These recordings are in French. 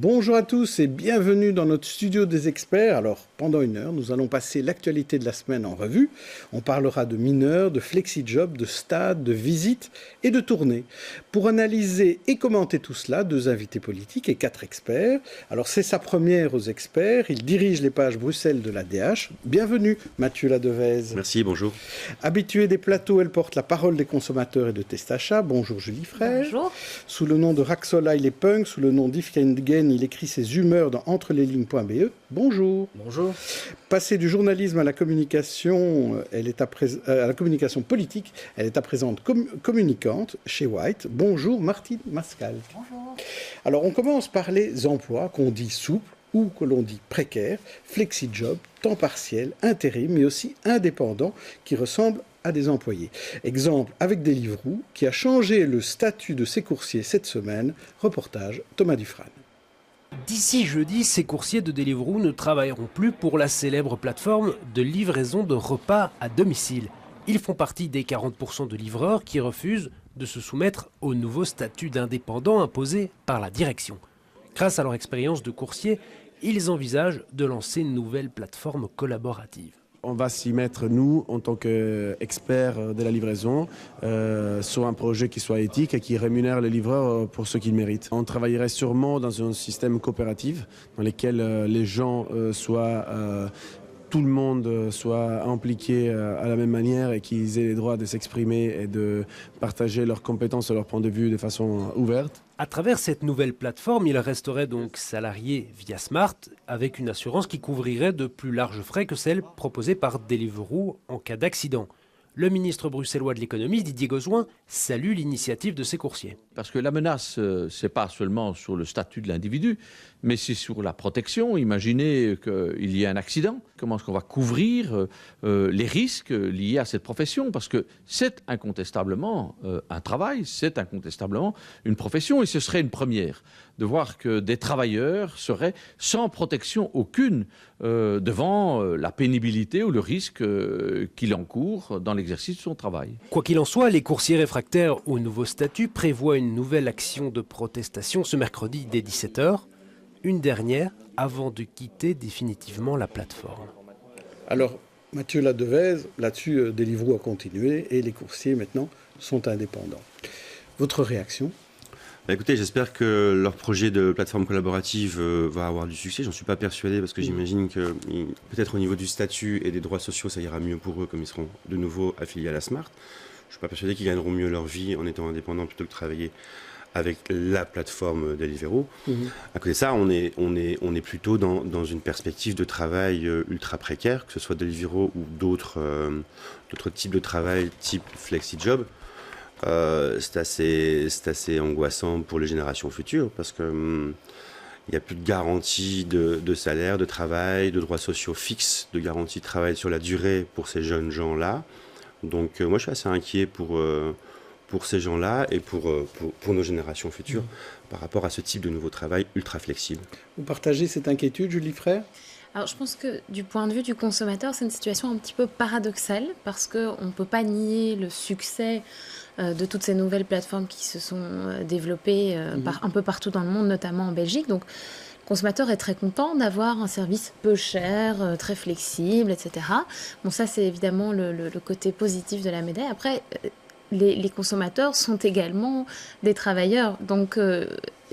Bonjour à tous et bienvenue dans notre studio des experts. Alors, pendant une heure, nous allons passer l'actualité de la semaine en revue. On parlera de mineurs, de flexi-job, de stades, de visites et de tournées. Pour analyser et commenter tout cela, 2 invités politiques et 4 experts. Alors, c'est sa première aux experts. Il dirige les pages Bruxelles de l'ADH. Bienvenue, Mathieu Ladevez. Merci, bonjour. Habituée des plateaux, elle porte la parole des consommateurs et de Testachat. Bonjour, Julie Frère. Bonjour. Sous le nom de Raxola, il est punk. Sous le nom d'Yves Kengen, il écrit ses humeurs dans entreleslignes.be. Bonjour. Bonjour. Passée du journalisme à la communication, à la communication politique, elle est à présent communicante chez White. Bonjour Martine Mascal. Bonjour. Alors on commence par les emplois qu'on dit souples ou que l'on dit précaires, flexi-job, temps partiel, intérim, mais aussi indépendants qui ressemblent à des employés. Exemple avec Deliveroo qui a changé le statut de ses coursiers cette semaine. Reportage Thomas Dufresne. D'ici jeudi, ces coursiers de Deliveroo ne travailleront plus pour la célèbre plateforme de livraison de repas à domicile. Ils font partie des 40% de livreurs qui refusent de se soumettre au nouveau statut d'indépendant imposé par la direction. Grâce à leur expérience de coursier, ils envisagent de lancer une nouvelle plateforme collaborative. On va s'y mettre, nous, en tant qu'experts de la livraison, sur un projet qui soit éthique et qui rémunère les livreurs pour ce qu'ils méritent. On travaillerait sûrement dans un système coopératif dans lequel les gens tout le monde soit impliqué à la même manière et qu'ils aient les droits de s'exprimer et de partager leurs compétences et leurs points de vue de façon ouverte. À travers cette nouvelle plateforme, ils resteraient donc salariés via Smart avec une assurance qui couvrirait de plus larges frais que celle proposée par Deliveroo en cas d'accident. Le ministre bruxellois de l'économie, Didier Gauzoin, salue l'initiative de ces coursiers. Parce que la menace, ce n'est pas seulement sur le statut de l'individu, mais c'est sur la protection. Imaginez qu'il y ait un accident. Comment est-ce qu'on va couvrir les risques liés à cette profession? Parce que c'est incontestablement un travail, c'est incontestablement une profession. Et ce serait une première de voir que des travailleurs seraient sans protection aucune devant la pénibilité ou le risque qu'il encourt dans l'exercice de son travail. Quoi qu'il en soit, les coursiers réfractaires au nouveau statut prévoient une nouvelle action de protestation ce mercredi dès 17h. Une dernière avant de quitter définitivement la plateforme. Alors, Mathieu Ladevez, là-dessus, Deliveroo a continué et les coursiers, maintenant, sont indépendants. Votre réaction ? Écoutez, j'espère que leur projet de plateforme collaborative va avoir du succès. J'en suis pas persuadé parce que j'imagine que peut-être au niveau du statut et des droits sociaux, ça ira mieux pour eux comme ils seront de nouveau affiliés à la Smart. Je suis pas persuadé qu'ils gagneront mieux leur vie en étant indépendants plutôt que de travailler avec la plateforme Deliveroo. À côté de ça, on est plutôt dans une perspective de travail ultra précaire, que ce soit Deliveroo ou d'autres types de travail type flexi-job. C'est assez angoissant pour les générations futures parce que il n'y a plus de garantie de salaire, de travail, de droits sociaux fixes, de garantie de travail sur la durée pour ces jeunes gens-là. Donc moi je suis assez inquiet pour ces gens-là et pour nos générations futures par rapport à ce type de nouveau travail ultra flexible. Vous partagez cette inquiétude, Julie Frère ? Alors je pense que du point de vue du consommateur, c'est une situation un petit peu paradoxale parce qu'on ne peut pas nier le succès de toutes ces nouvelles plateformes qui se sont développées un peu partout dans le monde, notamment en Belgique. Donc le consommateur est très content d'avoir un service peu cher, très flexible, etc. Bon, ça c'est évidemment le côté positif de la médaille. Après, les consommateurs sont également des travailleurs. Donc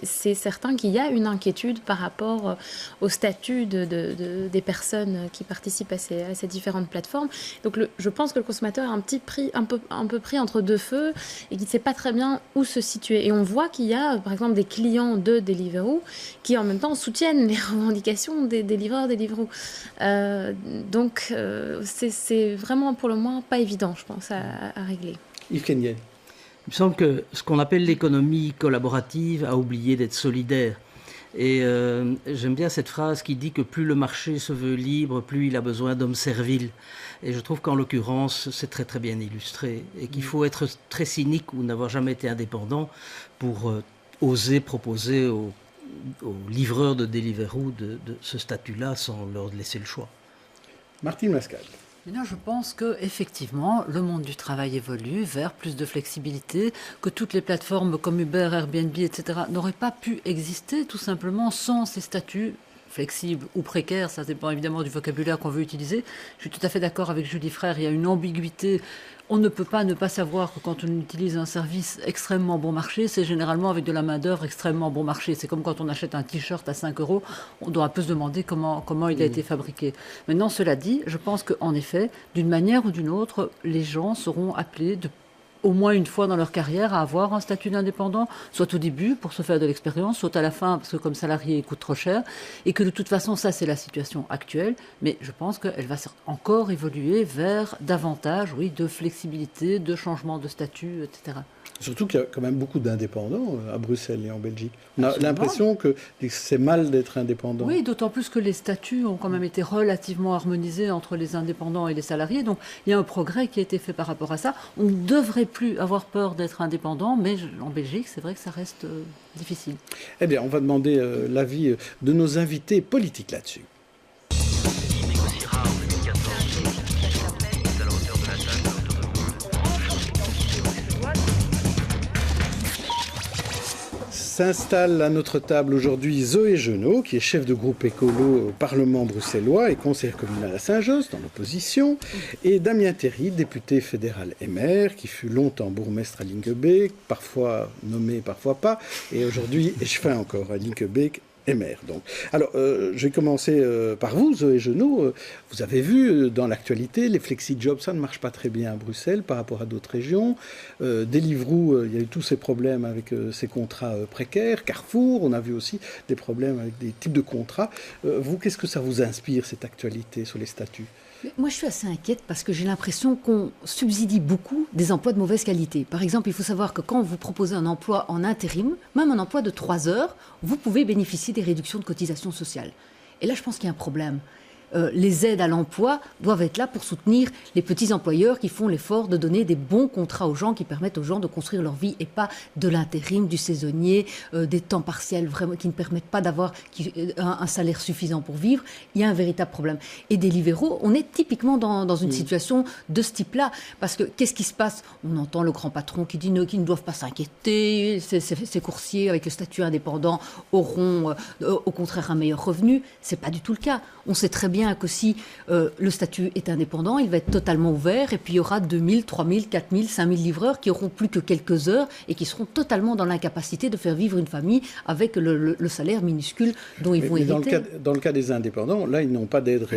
c'est certain qu'il y a une inquiétude par rapport au statut des personnes qui participent à ces différentes plateformes. Donc je pense que le consommateur est un peu pris entre deux feux et qu'il ne sait pas très bien où se situer. Et on voit qu'il y a par exemple des clients de Deliveroo qui en même temps soutiennent les revendications des livreurs Deliveroo. Donc c'est vraiment pour le moins pas évident, je pense, à régler. Yves Kengen. Il me semble que ce qu'on appelle l'économie collaborative a oublié d'être solidaire. Et j'aime bien cette phrase qui dit que plus le marché se veut libre, plus il a besoin d'hommes serviles. Et je trouve qu'en l'occurrence, c'est très très bien illustré. Et qu'il faut être très cynique ou n'avoir jamais été indépendant pour oser proposer aux livreurs de Deliveroo de ce statut-là sans leur laisser le choix. Martine Mascal. Mais là, je pense qu'effectivement, le monde du travail évolue vers plus de flexibilité, que toutes les plateformes comme Uber, Airbnb, etc. n'auraient pas pu exister tout simplement sans ces statuts flexibles ou précaires. Ça dépend évidemment du vocabulaire qu'on veut utiliser. Je suis tout à fait d'accord avec Julie Frère, il y a une ambiguïté. On ne peut pas ne pas savoir que quand on utilise un service extrêmement bon marché, c'est généralement avec de la main-d'œuvre extrêmement bon marché. C'est comme quand on achète un t-shirt à 5 €, on doit un peu se demander comment il a été fabriqué. Maintenant, cela dit, je pense qu'en effet, d'une manière ou d'une autre, les gens seront appelés au moins une fois dans leur carrière à avoir un statut d'indépendant, soit au début pour se faire de l'expérience, soit à la fin parce que comme salarié il coûte trop cher, et que de toute façon ça c'est la situation actuelle, mais je pense qu'elle va encore évoluer vers davantage de flexibilité, de changement de statut, etc. Surtout qu'il y a quand même beaucoup d'indépendants à Bruxelles et en Belgique. On a l'impression que c'est mal d'être indépendant. Oui, d'autant plus que les statuts ont quand même été relativement harmonisés entre les indépendants et les salariés. Donc il y a un progrès qui a été fait par rapport à ça. On ne devrait plus avoir peur d'être indépendant, mais en Belgique, c'est vrai que ça reste difficile. Eh bien, on va demander l'avis de nos invités politiques là-dessus. S'installe à notre table aujourd'hui Zoé Genot, qui est chef de groupe écolo au Parlement bruxellois et conseillère communale à Saint-Josse, dans l'opposition, et Damien Théry, député fédéral et maire, qui fut longtemps bourgmestre à Linkebeek, parfois nommé, parfois pas, et aujourd'hui échevin encore à Linkebeek et maire. Donc. Alors, je vais commencer par vous, Zoé Genot. Vous avez vu dans l'actualité, les flexi-jobs, ça ne marche pas très bien à Bruxelles par rapport à d'autres régions. Deliveroo, il y a eu tous ces problèmes avec ces contrats précaires. Carrefour, on a vu aussi des problèmes avec des types de contrats. Vous, qu'est-ce que ça vous inspire, cette actualité sur les statuts ? Moi, je suis assez inquiète parce que j'ai l'impression qu'on subsidie beaucoup des emplois de mauvaise qualité. Par exemple, il faut savoir que quand vous proposez un emploi en intérim, même un emploi de 3 heures, vous pouvez bénéficier des réductions de cotisations sociales. Et là, je pense qu'il y a un problème. Les aides à l'emploi doivent être là pour soutenir les petits employeurs qui font l'effort de donner des bons contrats aux gens, qui permettent aux gens de construire leur vie et pas de l'intérim, du saisonnier, des temps partiels vraiment, qui ne permettent pas d'avoir un salaire suffisant pour vivre. Il y a un véritable problème. Et des libéraux, on est typiquement dans une situation de ce type-là. Parce que qu'est-ce qui se passe ? On entend le grand patron qui dit qu'ils ne doivent pas s'inquiéter, ces coursiers avec le statut indépendant auront au contraire un meilleur revenu. Ce n'est pas du tout le cas. On sait très bien que si le statut est indépendant, il va être totalement ouvert et puis il y aura 2000, 3000, 4000, 5000 livreurs qui auront plus que quelques heures et qui seront totalement dans l'incapacité de faire vivre une famille avec le salaire minuscule dont ils vont hériter. Dans le cas des indépendants, là, ils n'ont pas d'aide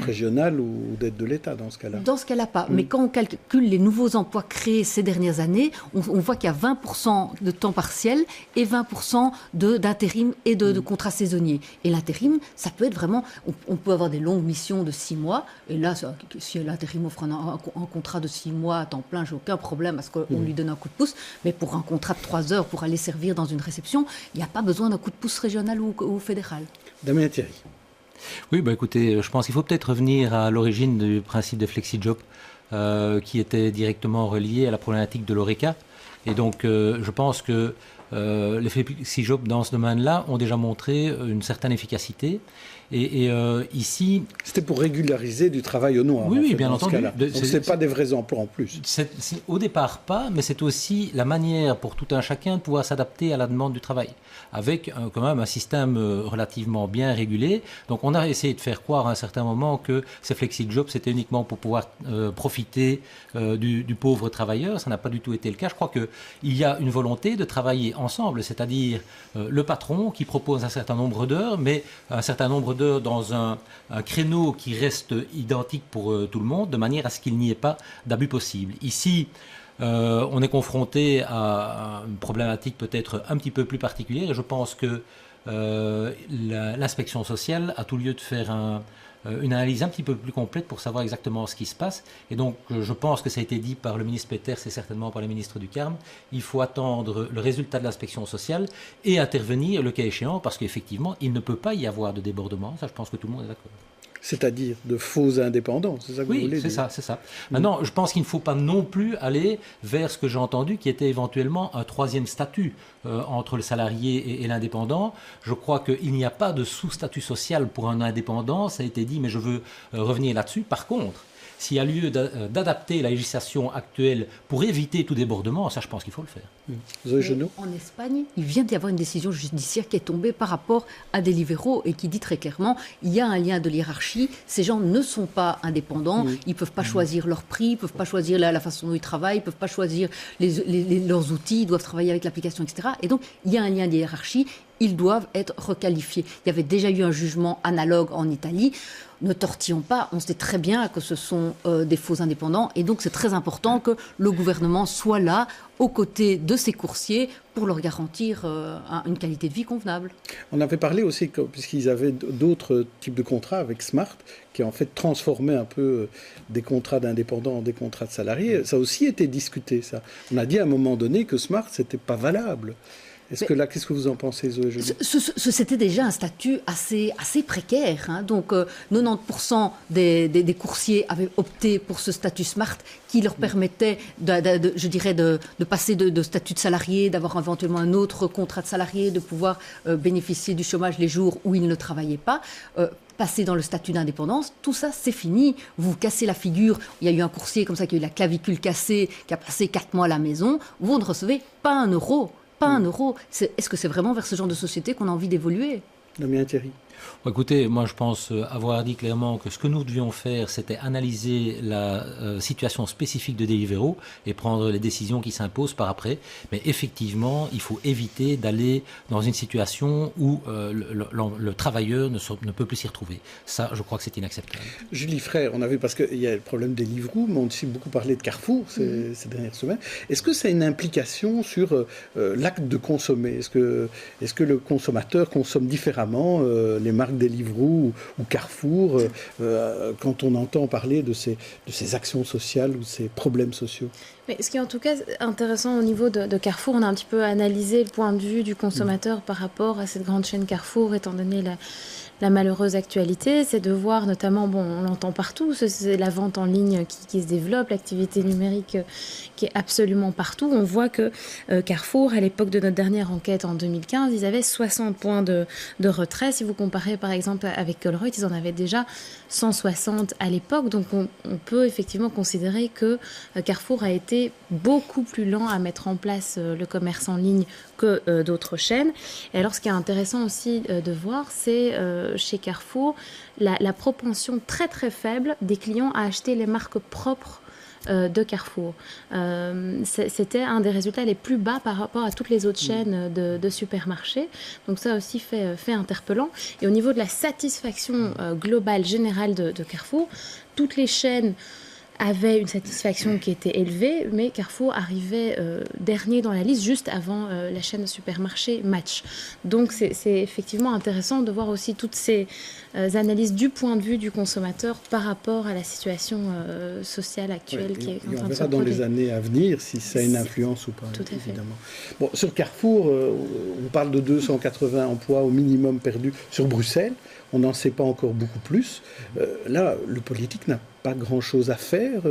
régionale ou d'aide de l'État dans ce cas-là. Dans ce cas-là, pas. Mais quand on calcule les nouveaux emplois créés ces dernières années, on voit qu'il y a 20% de temps partiel et 20% d'intérim et de contrats saisonniers. Et l'intérim, ça peut être vraiment... On peut avoir des longues mission de 6 mois, et là, si l'intérim offre un contrat de 6 mois à temps plein, j'ai aucun problème à ce qu'on lui donne un coup de pouce, mais pour un contrat de 3 heures pour aller servir dans une réception, il n'y a pas besoin d'un coup de pouce régional ou fédéral. Damien Théry. Oui, écoutez, je pense qu'il faut peut-être revenir à l'origine du principe de flexi-job, qui était directement relié à la problématique de l'ORECA. Et donc, je pense que les flexi-jobs dans ce domaine-là ont déjà montré une certaine efficacité. Et ici... C'était pour régulariser du travail au noir. Oui, bien entendu. Donc ce n'est pas des vrais emplois en plus. Au départ pas, mais c'est aussi la manière pour tout un chacun de pouvoir s'adapter à la demande du travail, avec quand même un système relativement bien régulé. Donc on a essayé de faire croire à un certain moment que ces flexi-jobs, c'était uniquement pour pouvoir profiter du pauvre travailleur. Ça n'a pas du tout été le cas. Je crois qu'il y a une volonté de travailler ensemble, c'est-à-dire le patron qui propose un certain nombre d'heures, mais un certain nombre d'heures dans un créneau qui reste identique pour tout le monde, de manière à ce qu'il n'y ait pas d'abus possible. Ici, on est confronté à une problématique peut-être un petit peu plus particulière, et je pense que l'inspection sociale a tout lieu de faire une analyse un petit peu plus complète pour savoir exactement ce qui se passe. Et donc, je pense que ça a été dit par le ministre Peters et certainement par le ministre du Carme. Il faut attendre le résultat de l'inspection sociale et intervenir le cas échéant, parce qu'effectivement, il ne peut pas y avoir de débordement. Ça, je pense que tout le monde est d'accord. C'est-à-dire de faux indépendants, c'est ça que vous voulez dire ? Oui, c'est ça. Maintenant, je pense qu'il ne faut pas non plus aller vers ce que j'ai entendu, qui était éventuellement un troisième statut entre le salarié et l'indépendant. Je crois qu'il n'y a pas de sous-statut social pour un indépendant, ça a été dit, mais je veux revenir là-dessus. Par contre, s'il y a lieu d'adapter la législation actuelle pour éviter tout débordement, ça je pense qu'il faut le faire. Zoé Genot. En Espagne, il vient d'y avoir une décision judiciaire qui est tombée par rapport à des libéraux et qui dit très clairement il y a un lien de hiérarchie. Ces gens ne sont pas indépendants, ils ne peuvent pas choisir leur prix, ils ne peuvent pas choisir la façon dont ils travaillent, ils ne peuvent pas choisir leurs outils, ils doivent travailler avec l'application, etc. Et donc, il y a un lien de hiérarchie. Ils doivent être requalifiés. Il y avait déjà eu un jugement analogue en Italie. Ne tortillons pas, on sait très bien que ce sont des faux indépendants et donc c'est très important que le gouvernement soit là aux côtés de ces coursiers pour leur garantir une qualité de vie convenable. On avait parlé aussi, puisqu'ils avaient d'autres types de contrats avec Smart, qui en fait transformaient un peu des contrats d'indépendants en des contrats de salariés. Ça a aussi été discuté, ça. On a dit à un moment donné que Smart, c'était pas valable. Qu'est-ce que vous en pensez, Zoé Genot ? C'était déjà un statut assez précaire. Hein. Donc, 90% des coursiers avaient opté pour ce statut Smart qui leur permettait, de passer de statut de salarié, d'avoir éventuellement un autre contrat de salarié, de pouvoir bénéficier du chômage les jours où ils ne travaillaient pas. Passer dans le statut d'indépendance, tout ça, c'est fini. Vous cassez la figure. Il y a eu un coursier comme ça qui a eu la clavicule cassée, qui a passé 4 mois à la maison. Vous ne recevez pas un euro. Pas un euro. Est-ce que c'est vraiment vers ce genre de société qu'on a envie d'évoluer ? Damien Thierry. Écoutez, moi je pense avoir dit clairement que ce que nous devions faire, c'était analyser la situation spécifique de Deliveroo et prendre les décisions qui s'imposent par après. Mais effectivement, il faut éviter d'aller dans une situation où le travailleur ne peut plus s'y retrouver. Ça, je crois que c'est inacceptable. Julie Frère, on a vu, parce qu'il y a le problème des Deliveroo, mais on a aussi beaucoup parlé de Carrefour ces dernières semaines. Est-ce que ça a une implication sur l'acte de consommer ? Est-ce que le consommateur consomme différemment les marques Deliveroo ou Carrefour quand on entend parler de ces actions sociales ou de ces problèmes sociaux? Mais ce qui est en tout cas intéressant au niveau de Carrefour, on a un petit peu analysé le point de vue du consommateur par rapport à cette grande chaîne Carrefour, étant donné la malheureuse actualité, c'est de voir notamment, on l'entend partout, c'est la vente en ligne qui se développe, l'activité numérique qui est absolument partout. On voit que Carrefour, à l'époque de notre dernière enquête en 2015, ils avaient 60 points de retrait. Si vous comparez par exemple avec Colruyt, ils en avaient déjà 160 à l'époque. Donc on peut effectivement considérer que Carrefour a été beaucoup plus lent à mettre en place le commerce en ligne que d'autres chaînes. Et alors ce qui est intéressant aussi de voir, c'est chez Carrefour la propension très très faible des clients à acheter les marques propres de Carrefour. C'était un des résultats les plus bas par rapport à toutes les autres chaînes de supermarchés. Donc ça aussi fait interpellant. Et au niveau de la satisfaction globale, générale de Carrefour, toutes les chaînes avaient une satisfaction qui était élevée, mais Carrefour arrivait dernier dans la liste, juste avant la chaîne de supermarché Match. Donc c'est effectivement intéressant de voir aussi toutes ces analyses du point de vue du consommateur par rapport à la situation sociale actuelle qui est en train de se produire. On verra dans les années à venir si ça a une influence ou pas. Tout à fait. Bon, sur Carrefour, on parle de 280 emplois au minimum perdus sur Bruxelles. On n'en sait pas encore beaucoup plus. Là, le politique n'a pas grand-chose à faire,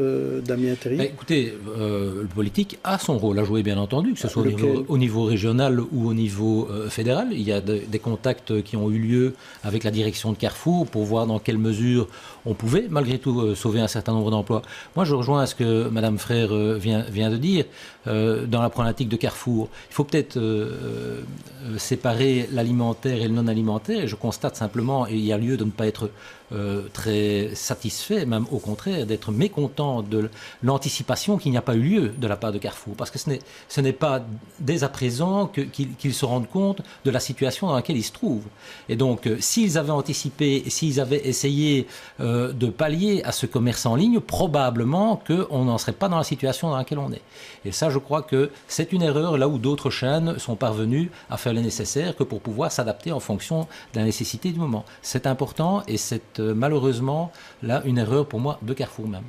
Damien Thierry. Écoutez, le politique a son rôle à jouer, bien entendu, que ce soit au niveau régional ou au niveau fédéral. Il y a des contacts qui ont eu lieu avec la direction de Carrefour pour voir dans quelle mesure on pouvait, malgré tout, sauver un certain nombre d'emplois. Moi, je rejoins ce que Madame Frère vient de dire dans la problématique de Carrefour. Il faut peut-être séparer l'alimentaire et le non-alimentaire. Et je constate simplement, et il y a lieu de ne pas être très satisfait, même au contraire, d'être mécontent de l'anticipation qu'il n'y a pas eu lieu de la part de Carrefour. Parce que ce n'est pas dès à présent qu'ils se rendent compte de la situation dans laquelle ils se trouvent. Et donc, s'ils avaient anticipé, s'ils avaient essayé de pallier à ce commerce en ligne, probablement qu'on n'en serait pas dans la situation dans laquelle on est. Et ça, je crois que c'est une erreur là où d'autres chaînes sont parvenues à faire le nécessaire que pour pouvoir s'adapter en fonction de la nécessité du moment. C'est important et c'est malheureusement là une erreur pour moi de Carrefour même.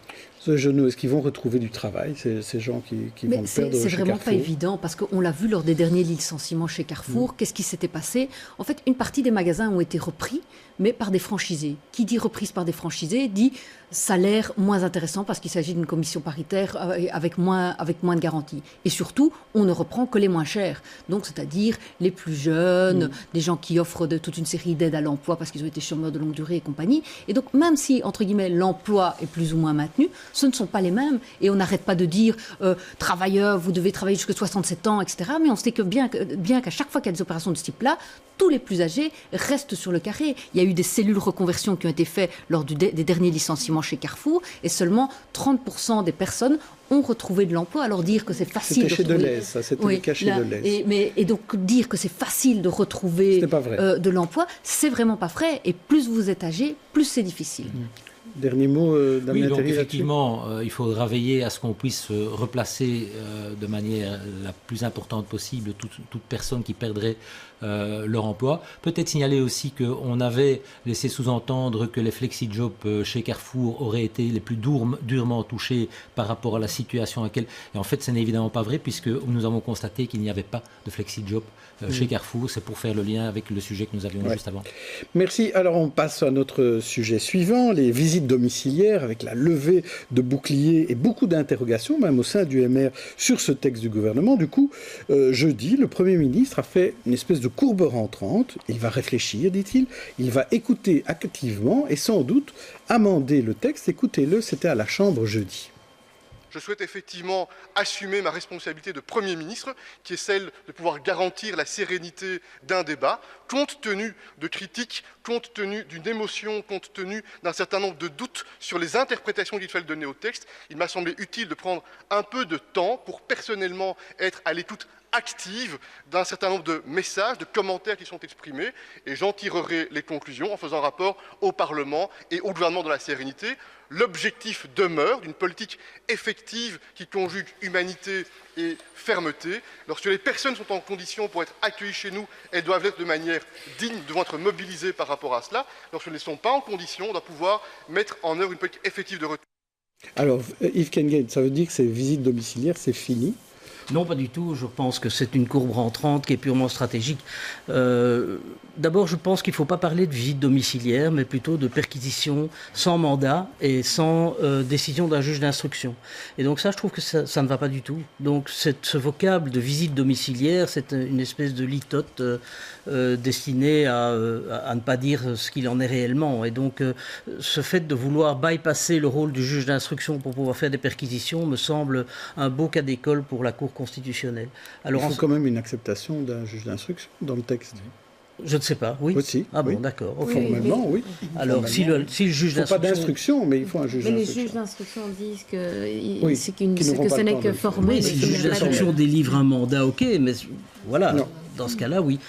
Est-ce qu'ils vont retrouver du travail, ces gens qui vont le perdre chez Carrefour? C'est vraiment pas évident, parce qu'on l'a vu lors des derniers licenciements chez Carrefour. Qu'est-ce qui s'était passé? En fait, une partie des magasins ont été repris, mais par des franchisés. Qui dit reprise par des franchisés dit salaire moins intéressant parce qu'il s'agit d'une commission paritaire avec moins de garanties. Et surtout, on ne reprend que les moins chers. Donc, c'est-à-dire les plus jeunes, des gens qui offrent toute une série d'aides à l'emploi parce qu'ils ont été chômeurs de longue durée et compagnie. Et donc, même si, entre guillemets, l'emploi est plus ou moins maintenu, ce ne sont pas les mêmes. Et on n'arrête pas de dire travailleurs, vous devez travailler jusqu'à 67 ans, etc. Mais on sait que bien qu'à chaque fois qu'il y a des opérations de ce type-là, tous les plus âgés restent sur le carré. Il y a eu des cellules reconversion qui ont été faites lors des derniers licenciements chez Carrefour et seulement 30% des personnes ont retrouvé de l'emploi. Alors dire que c'est facile de retrouver... C'était chez Deleuze, ça, c'était le cas chez Deleuze. Et donc dire que c'est facile de retrouver de l'emploi, c'est vraiment pas vrai. Et plus vous êtes âgé, plus c'est difficile. Dernier mot, Damien Oui, donc Théry, effectivement, il faudra veiller à ce qu'on puisse replacer de manière la plus importante possible toute personne qui perdrait leur emploi. Peut-être signaler aussi qu'on avait laissé sous-entendre que les flexi-jobs chez Carrefour auraient été les plus durement touchés par rapport à la situation à laquelle... Et en fait, ce n'est évidemment pas vrai puisque nous avons constaté qu'il n'y avait pas de flexi-job chez Carrefour. C'est pour faire le lien avec le sujet que nous avions juste avant. Merci. Alors, on passe à notre sujet suivant, les visites domiciliaires avec la levée de boucliers et beaucoup d'interrogations, même au sein du MR, sur ce texte du gouvernement. Du coup, jeudi, le Premier ministre a fait une espèce de courbe rentrante. Il va réfléchir, dit-il. Il va écouter activement et sans doute amender le texte. Écoutez-le, c'était à la Chambre jeudi. Je souhaite effectivement assumer ma responsabilité de Premier ministre, qui est celle de pouvoir garantir la sérénité d'un débat, compte tenu de critiques, compte tenu d'une émotion, compte tenu d'un certain nombre de doutes sur les interprétations qu'il fallait donner au texte. Il m'a semblé utile de prendre un peu de temps pour personnellement être à l'écoute active d'un certain nombre de messages, de commentaires qui sont exprimés, et j'en tirerai les conclusions en faisant rapport au Parlement et au gouvernement de la sérénité. L'objectif demeure d'une politique effective qui conjugue humanité et fermeté. Lorsque les personnes sont en condition pour être accueillies chez nous, elles doivent l'être de manière digne, devront être mobilisées par rapport à cela. Lorsqu'elles ne sont pas en condition, on doit pouvoir mettre en œuvre une politique effective de retour. Alors, Yves Kengen, ça veut dire que ces visites domiciliaires, c'est fini ? Non, pas du tout. Je pense que c'est une courbe rentrante qui est purement stratégique. D'abord, je pense qu'il ne faut pas parler de visite domiciliaire, mais plutôt de perquisition sans mandat et sans décision d'un juge d'instruction. Et donc ça, je trouve que ça ne va pas du tout. Donc ce vocable de visite domiciliaire, c'est une espèce de litote destinée à ne pas dire ce qu'il en est réellement. Et donc ce fait de vouloir bypasser le rôle du juge d'instruction pour pouvoir faire des perquisitions me semble un beau cas d'école pour la Cour constitutionnelle. Alors, il faut quand même une acceptation d'un juge d'instruction dans le texte. Je ne sais pas, oui. Aussi, ah bon, oui. d'accord. Okay. Formellement, oui. Alors, si le juge d'instruction... Il ne faut pas d'instruction, mais il faut un juge d'instruction. Mais les juges d'instruction disent que, oui, que ce n'est que formel. Oui, si le juge d'instruction délivre un mandat, ok, mais voilà. Non. Dans ce cas-là, oui.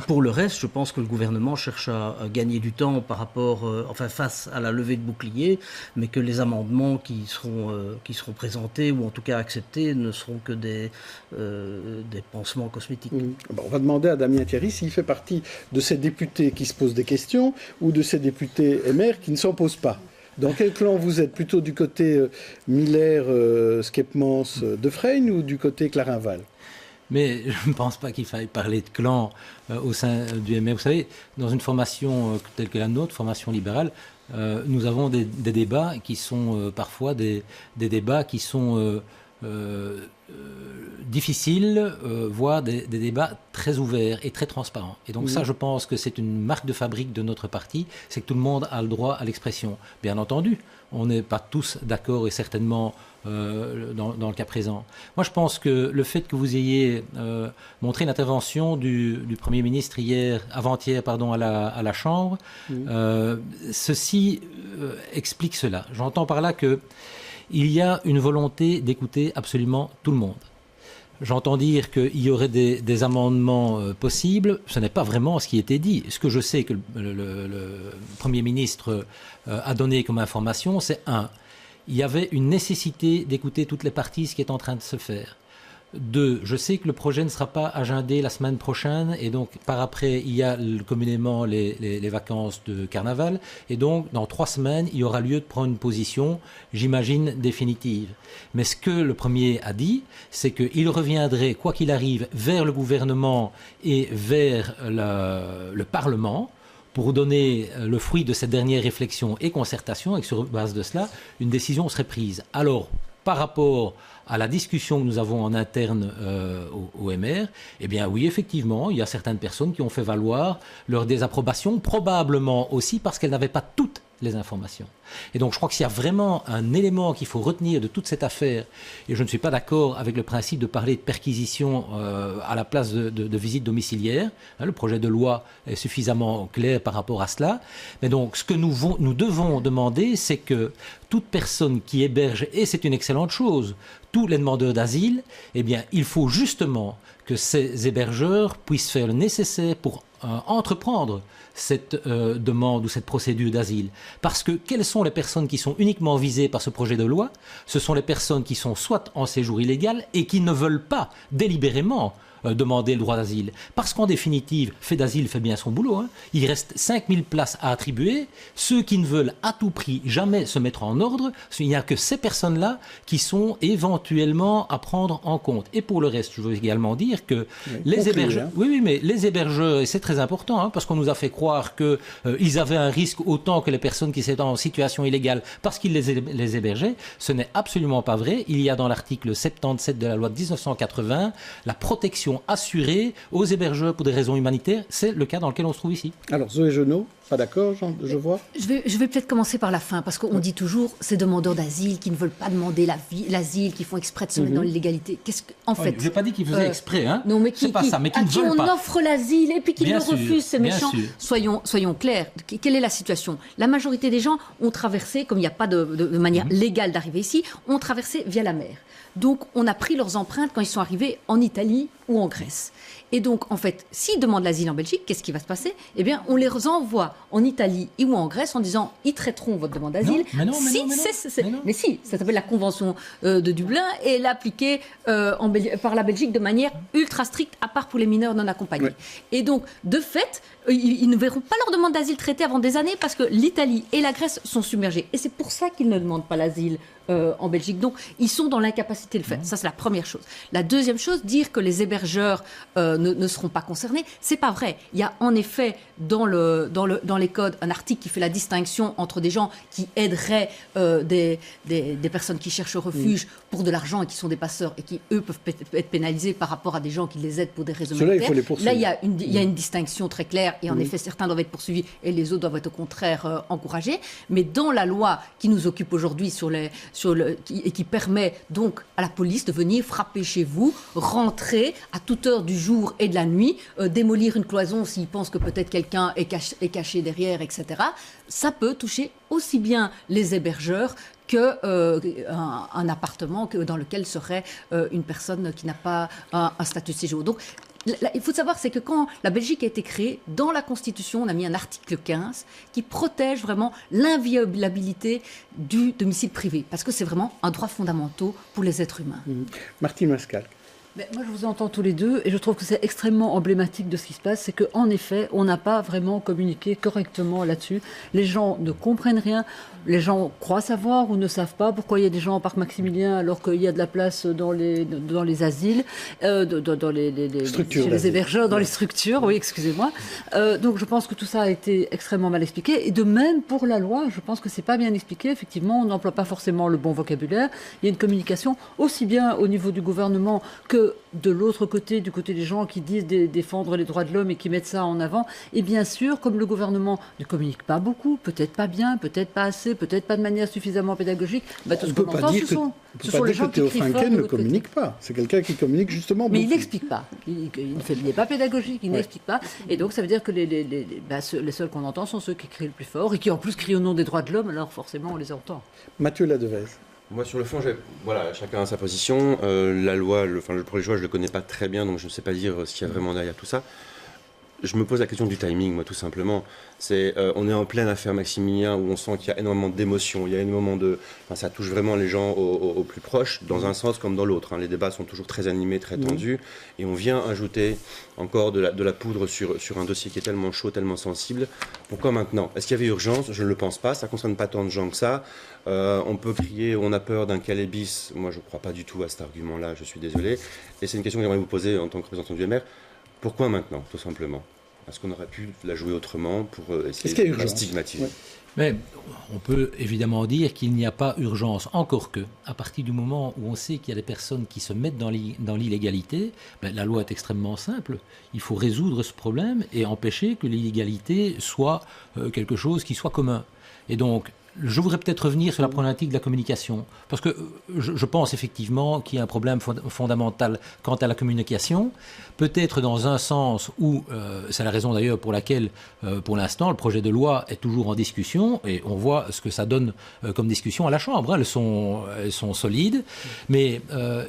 Pour le reste, je pense que le gouvernement cherche à gagner du temps par rapport, face à la levée de boucliers, mais que les amendements qui seront présentés ou en tout cas acceptés ne seront que des pansements cosmétiques. Bon, on va demander à Damien Théry s'il fait partie de ces députés qui se posent des questions ou de ces députés MR qui ne s'en posent pas. Dans quel clan vous êtes? Plutôt du côté Miller, Skepmans, Defreyne ou du côté Clarinval? Mais je ne pense pas qu'il faille parler de clan au sein du MR. Vous savez, dans une formation telle que la nôtre, formation libérale, nous avons des débats qui sont parfois des débats qui sont difficiles, voire des débats très ouverts et très transparents. Et donc ça, je pense que c'est une marque de fabrique de notre parti, c'est que tout le monde a le droit à l'expression. Bien entendu, on n'est pas tous d'accord et certainement dans le cas présent. Moi, je pense que le fait que vous ayez montré l'intervention du Premier ministre avant-hier, à la Chambre, ceci explique cela. J'entends par là que il y a une volonté d'écouter absolument tout le monde. J'entends dire qu'il y aurait des amendements possibles. Ce n'est pas vraiment ce qui était dit. Ce que je sais que le Premier ministre a donné comme information, c'est il y avait une nécessité d'écouter toutes les parties, ce qui est en train de se faire. 2, je sais que le projet ne sera pas agendé la semaine prochaine et donc par après il y a communément les vacances de carnaval et donc dans 3 semaines il y aura lieu de prendre une position, j'imagine, définitive. Mais ce que le premier a dit, c'est qu'il reviendrait, quoi qu'il arrive, vers le gouvernement et vers le Parlement pour donner le fruit de cette dernière réflexion et concertation et que sur base de cela, une décision serait prise. Alors, par rapport à la discussion que nous avons en interne au MR, eh bien oui, effectivement, il y a certaines personnes qui ont fait valoir leur désapprobation, probablement aussi parce qu'elles n'avaient pas toutes les informations. Et donc je crois que s'il y a vraiment un élément qu'il faut retenir de toute cette affaire, et je ne suis pas d'accord avec le principe de parler de perquisition à la place de visite domiciliaire, hein, le projet de loi est suffisamment clair par rapport à cela, mais donc ce que nous devons demander, c'est que toute personne qui héberge, et c'est une excellente chose, tous les demandeurs d'asile, eh bien il faut justement que ces hébergeurs puissent faire le nécessaire pour entreprendre cette demande ou cette procédure d'asile. Parce que quelles sont les personnes qui sont uniquement visées par ce projet de loi? Ce sont les personnes qui sont soit en séjour illégal et qui ne veulent pas délibérément demander le droit d'asile. Parce qu'en définitive, fait d'asile fait bien son boulot. Hein. Il reste 5000 places à attribuer. Ceux qui ne veulent à tout prix jamais se mettre en ordre, il n'y a que ces personnes-là qui sont éventuellement à prendre en compte. Et pour le reste, je veux également dire que les hébergeurs... Hein. Oui, mais les hébergeurs, et c'est très important, hein, parce qu'on nous a fait croire qu'ils avaient un risque autant que les personnes qui étaient en situation illégale parce qu'ils les hébergeaient. Ce n'est absolument pas vrai. Il y a dans l'article 77 de la loi de 1980 la protection assurée aux hébergeurs pour des raisons humanitaires. C'est le cas dans lequel on se trouve ici. Alors, Zoé Genot, pas d'accord, je vois. Je vais peut-être commencer par la fin, parce qu'on dit toujours ces demandeurs d'asile qui ne veulent pas demander l'asile, qui font exprès de se mettre dans l'illégalité. En fait, je n'ai pas dit qu'ils faisaient exprès, hein. Non, mais c'est pas ça, mais qui ne veulent pas. On offre l'asile et puis qu'ils le refusent, c'est méchant. Soyons clairs. Quelle est la situation? La majorité des gens ont traversé, comme il n'y a pas de manière légale d'arriver ici, ont traversé via la mer. Donc, on a pris leurs empreintes quand ils sont arrivés en Italie ou en Grèce. Et donc, en fait, s'ils demandent l'asile en Belgique, qu'est-ce qui va se passer? Eh bien, on les envoie en Italie ou en Grèce en disant ils traiteront votre demande d'asile. Mais si, ça s'appelle la Convention de Dublin et elle est appliquée par la Belgique de manière ultra stricte, à part pour les mineurs non accompagnés. Ouais. Et donc, de fait, ils ne verront pas leur demande d'asile traitée avant des années parce que l'Italie et la Grèce sont submergées. Et c'est pour ça qu'ils ne demandent pas l'asile en Belgique. Donc, ils sont dans l'incapacité de le faire. Ça, c'est la première chose. La deuxième chose, dire que les hébergeurs ne seront pas concernés, c'est pas vrai. Il y a en effet dans les codes un article qui fait la distinction entre des gens qui aideraient des personnes qui cherchent refuge pour de l'argent et qui sont des passeurs et qui, eux, peuvent être pénalisés par rapport à des gens qui les aident pour des raisons humanitaires. Là, il y a une distinction très claire et en effet, certains doivent être poursuivis et les autres doivent être au contraire encouragés. Mais dans la loi qui nous occupe aujourd'hui et qui permet donc à la police de venir frapper chez vous, rentrer à toute heure du jour et de la nuit, démolir une cloison s'ils pensent que peut-être quelqu'un est caché derrière, etc. Ça peut toucher aussi bien les hébergeurs qu'un appartement dans lequel serait une personne qui n'a pas un statut de séjour. Donc, il faut savoir, c'est que quand la Belgique a été créée, dans la Constitution, on a mis un article 15 qui protège vraiment l'inviolabilité du domicile privé, parce que c'est vraiment un droit fondamental pour les êtres humains. Martine Mascal. Moi, je vous entends tous les deux et je trouve que c'est extrêmement emblématique de ce qui se passe. C'est qu'en effet, on n'a pas vraiment communiqué correctement là-dessus. Les gens ne comprennent rien. Les gens croient savoir ou ne savent pas pourquoi il y a des gens en parc Maximilien alors qu'il y a de la place dans les asiles, dans les hébergeurs, dans les structures. Oui, excusez-moi. Donc, je pense que tout ça a été extrêmement mal expliqué. Et de même, pour la loi, je pense que c'est pas bien expliqué. Effectivement, on n'emploie pas forcément le bon vocabulaire. Il y a une communication aussi bien au niveau du gouvernement que de l'autre côté, du côté des gens qui disent défendre les droits de l'homme et qui mettent ça en avant. Et bien sûr, comme le gouvernement ne communique pas beaucoup, peut-être pas bien, peut-être pas assez, peut-être pas de manière suffisamment pédagogique, tout ce qu'on entend, ce sont les gens qui crient fort. Théo Franken ne communique pas. C'est quelqu'un qui communique justement beaucoup. Mais il n'explique pas. Il n'est pas pédagogique, il n'explique pas. Et donc, ça veut dire que les seuls qu'on entend sont ceux qui crient le plus fort et qui en plus crient au nom des droits de l'homme, alors forcément, on les entend. Mathieu Ladevez. Moi, sur le fond, chacun a sa position. La loi, le projet de loi, je ne le connais pas très bien, donc je ne sais pas dire ce qu'il y a vraiment derrière tout ça. je me pose la question du timing, moi, tout simplement. On est en pleine affaire Maximilien, où on sent qu'il y a énormément d'émotions, il y a énormément ça touche vraiment les gens au plus proche, dans un sens comme dans l'autre. Les débats sont toujours très animés, très tendus, et on vient ajouter encore de la poudre sur un dossier qui est tellement chaud, tellement sensible. Pourquoi maintenant? Est-ce qu'il y avait urgence? Je ne le pense pas, ça ne concerne pas tant de gens que ça. On peut crier, on a peur d'un Calais bis. Moi, je ne crois pas du tout à cet argument-là, je suis désolé. Et c'est une question que j'aimerais vous poser en tant que représentant du MR. Pourquoi maintenant, tout simplement? Est-ce qu'on aurait pu la jouer autrement pour essayer de la stigmatiser? Mais on peut évidemment dire qu'il n'y a pas urgence, encore que, à partir du moment où on sait qu'il y a des personnes qui se mettent dans l'illégalité, la loi est extrêmement simple. Il faut résoudre ce problème et empêcher que l'illégalité soit quelque chose qui soit commun. Et donc, je voudrais peut-être revenir sur la problématique de la communication, parce que je pense effectivement qu'il y a un problème fondamental quant à la communication, peut-être dans un sens où, c'est la raison d'ailleurs pour laquelle, pour l'instant, le projet de loi est toujours en discussion, et on voit ce que ça donne comme discussion à la Chambre, elles sont solides, mais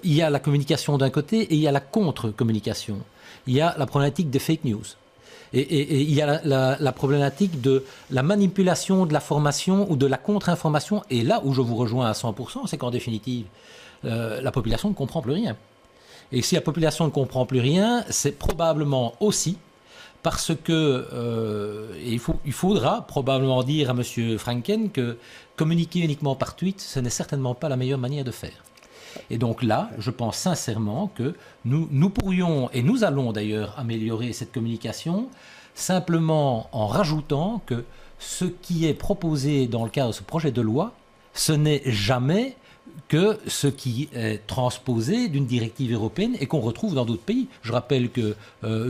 il y a la communication d'un côté et il y a la contre-communication. Il y a la problématique des fake news. Et il y a la problématique de la manipulation de la formation ou de la contre-information. Et là où je vous rejoins à 100%, c'est qu'en définitive, la population ne comprend plus rien. Et si la population ne comprend plus rien, c'est probablement aussi parce que il faudra probablement dire à M. Franken que communiquer uniquement par tweet, ce n'est certainement pas la meilleure manière de faire. Et donc là, je pense sincèrement que nous pourrions, et nous allons d'ailleurs améliorer cette communication, simplement en rajoutant que ce qui est proposé dans le cadre de ce projet de loi, ce n'est jamais que ce qui est transposé d'une directive européenne et qu'on retrouve dans d'autres pays. Je rappelle que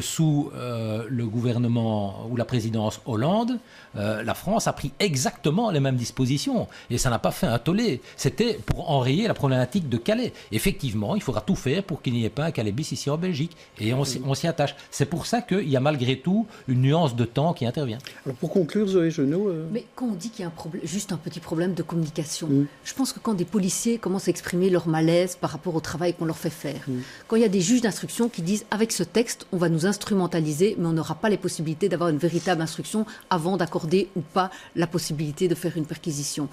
sous le gouvernement ou la présidence Hollande, la France a pris exactement les mêmes dispositions et ça n'a pas fait un tollé. C'était pour enrayer la problématique de Calais. Effectivement, il faudra tout faire pour qu'il n'y ait pas un Calais bis ici en Belgique et on s'y attache. C'est pour ça qu'il y a malgré tout une nuance de temps qui intervient. Alors pour conclure, Zoé Genot... Mais quand on dit qu'il y a un problème, juste un petit problème de communication, je pense que quand des policiers commencent à exprimer leur malaise par rapport au travail qu'on leur fait faire, quand il y a des juges d'instruction qui disent avec ce texte, on va nous instrumentaliser, mais on n'aura pas les possibilités d'avoir une véritable instruction avant d'accorder ou pas la possibilité de faire une perquisition.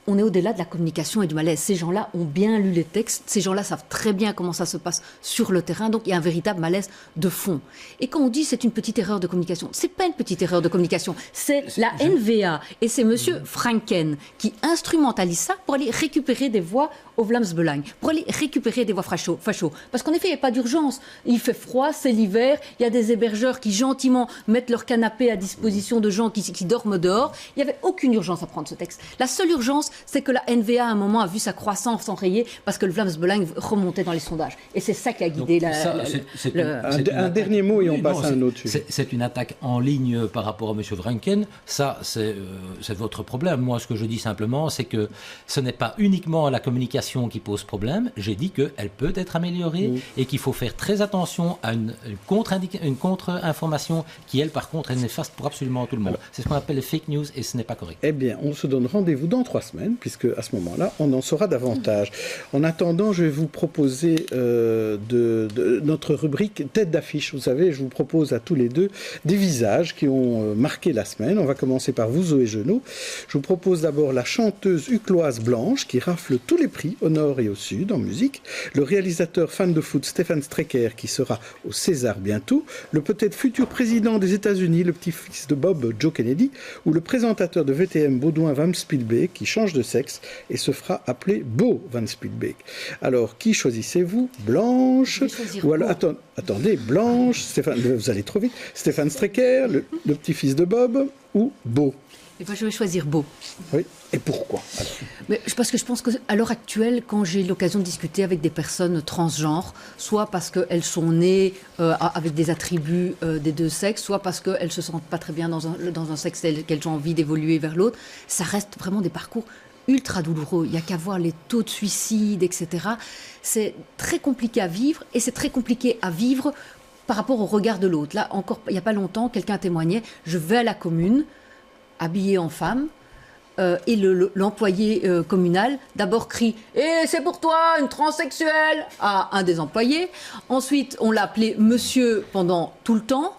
On est au-delà de la communication et du malaise. Ces gens-là ont bien lu les textes, ces gens-là savent très bien comment ça se passe sur le terrain, donc il y a un véritable malaise de fond. Et quand on dit c'est une petite erreur de communication, c'est pas une petite erreur de communication, c'est la NVA et c'est M. Franken qui instrumentalise ça pour aller récupérer des voix au Vlaams-Belang, pour aller récupérer des voix fachos. Parce qu'en effet, il n'y a pas d'urgence. Il fait froid, c'est l'hiver, il y a des hébergeurs qui gentiment mettent leur canapé à disposition de gens qui dorment dehors. Il n'y avait aucune urgence à prendre ce texte. La seule urgence, c'est que la NVA, à un moment, a vu sa croissance enrayée parce que le Vlaams-Belang remontait dans les sondages. Et c'est ça qui a guidé un dernier mot et on passe à un autre sujet. C'est une attaque en ligne par rapport à M. Franken. Ça, c'est votre problème. Moi, ce que je dis simplement, c'est que ce n'est pas uniquement la communication qui pose problème. J'ai dit qu'elle peut être améliorée et qu'il faut faire très attention à une contre-information qui, elle, par contre, est néfaste pour absolument tout le monde. C'est ce qu'on appelle les fake news et ce n'est pas correct. Eh bien, on se donne rendez-vous dans 3 semaines, puisque à ce moment-là, on en saura davantage. En attendant, je vais vous proposer de notre rubrique tête d'affiche. Vous savez, je vous propose à tous les deux des visages qui ont marqué la semaine. On va commencer par vous, Zoé Genot. Je vous propose d'abord la chanteuse ucloise Blanche qui rafle tous les prix au nord et au sud en musique, le réalisateur fan de foot Stefan Strecker qui sera au César bientôt, le peut-être futur président des États-Unis, le petit-fils de Bob, Joe Kennedy, ou le présentateur de VTM Baudouin Van Spielbeek qui change de sexe et se fera appeler Beau Van Spielbeek. Alors, qui choisissez-vous? Blanche ou alors, attendez, Blanche, Stéphane, vous allez trop vite, Stefan Strecker, le petit-fils de Bob ou Beau? Et ben, je vais choisir Beau. Oui. Et pourquoi? Parce que je pense qu'à l'heure actuelle, quand j'ai l'occasion de discuter avec des personnes transgenres, soit parce qu'elles sont nées avec des attributs des deux sexes, soit parce qu'elles ne se sentent pas très bien dans un sexe qu'elles ont envie d'évoluer vers l'autre, ça reste vraiment des parcours ultra douloureux. Il n'y a qu'à voir les taux de suicide, etc. C'est très compliqué à vivre et c'est très compliqué à vivre par rapport au regard de l'autre. Là, encore, il n'y a pas longtemps, quelqu'un témoignait, je vais à la commune, habillée en femme, et l'employé communal d'abord crie « Eh, c'est pour toi, une transsexuelle !» à un des employés. Ensuite, on l'a appelé monsieur pendant tout le temps.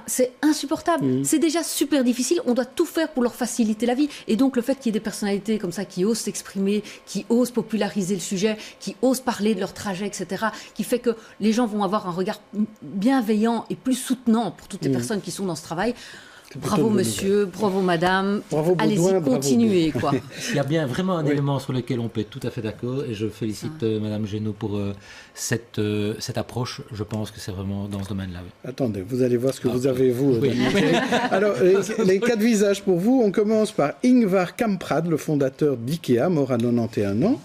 C'est insupportable. C'est déjà super difficile. On doit tout faire pour leur faciliter la vie. Et donc, le fait qu'il y ait des personnalités comme ça qui osent s'exprimer, qui osent populariser le sujet, qui osent parler de leur trajet, etc., qui fait que les gens vont avoir un regard bienveillant et plus soutenant pour toutes les personnes qui sont dans ce travail. Bravo monsieur, bravo madame, allez-y, continuez. Quoi. Il y a bien vraiment un élément sur lequel on peut être tout à fait d'accord et je félicite madame Génaud pour cette approche. Je pense que c'est vraiment dans ce domaine-là. Oui. Attendez, vous allez voir ce que vous avez, vous. Alors, les 4 visages pour vous, on commence par Ingvar Kamprad, le fondateur d'IKEA, mort à 91 ans.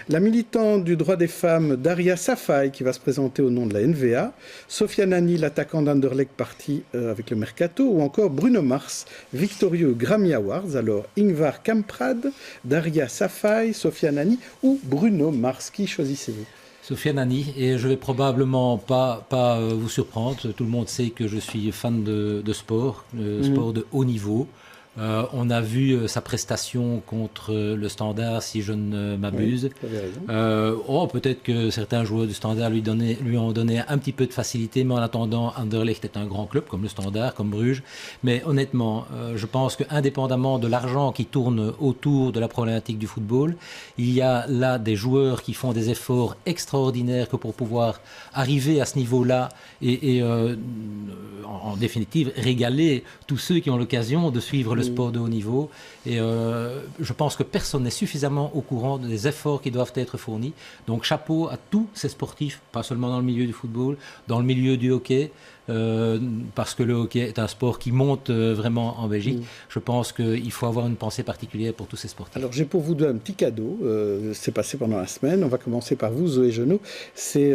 La militante du droit des femmes Daria Safai, qui va se présenter au nom de la NVA, Sofiane Ani, l'attaquant d'Anderlecht parti avec le Mercato, ou encore Bruno Mars, victorieux Grammy Awards. Alors, Ingvar Kamprad, Daria Safai, Sofiane Ani ou Bruno Mars, qui choisissez-vous? Sofiane Ani, et je vais probablement pas vous surprendre. Tout le monde sait que je suis fan de sport, sport de haut niveau. On a vu sa prestation contre le Standard, si je ne m'abuse. Oui, peut-être que certains joueurs du Standard lui ont donné un petit peu de facilité, mais en attendant, Anderlecht est un grand club, comme le Standard, comme Bruges. Mais honnêtement, je pense qu'indépendamment de l'argent qui tourne autour de la problématique du football, il y a là des joueurs qui font des efforts extraordinaires que pour pouvoir arriver à ce niveau-là et en définitive, régaler tous ceux qui ont l'occasion de suivre le sport de haut niveau. Et je pense que personne n'est suffisamment au courant des efforts qui doivent être fournis. Donc chapeau à tous ces sportifs, pas seulement dans le milieu du football, dans le milieu du hockey, parce que le hockey est un sport qui monte vraiment en Belgique. Je pense qu'il faut avoir une pensée particulière pour tous ces sportifs. Alors j'ai pour vous deux un petit cadeau. C'est passé pendant la semaine. On va commencer par vous, Zoé Genot. C'est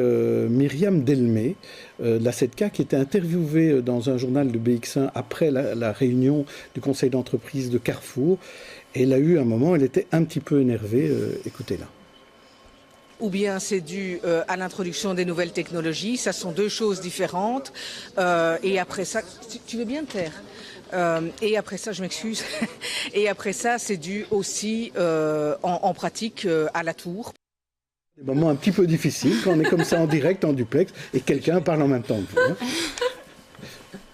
Myriam Delmé, de la 7K, qui était interviewée dans un journal de BX1 après la réunion du conseil d'entreprise de Carrefour. Et elle a eu un moment, elle était un petit peu énervée. Écoutez-la. Ou bien c'est dû à l'introduction des nouvelles technologies. Ça sont 2 choses différentes. Et après ça, tu veux bien te taire. Et après ça, je m'excuse. Et après ça, c'est dû aussi en pratique à la tour. Des moments un petit peu difficiles quand on est comme ça en direct, en duplex, et quelqu'un parle en même temps que vous. Hein.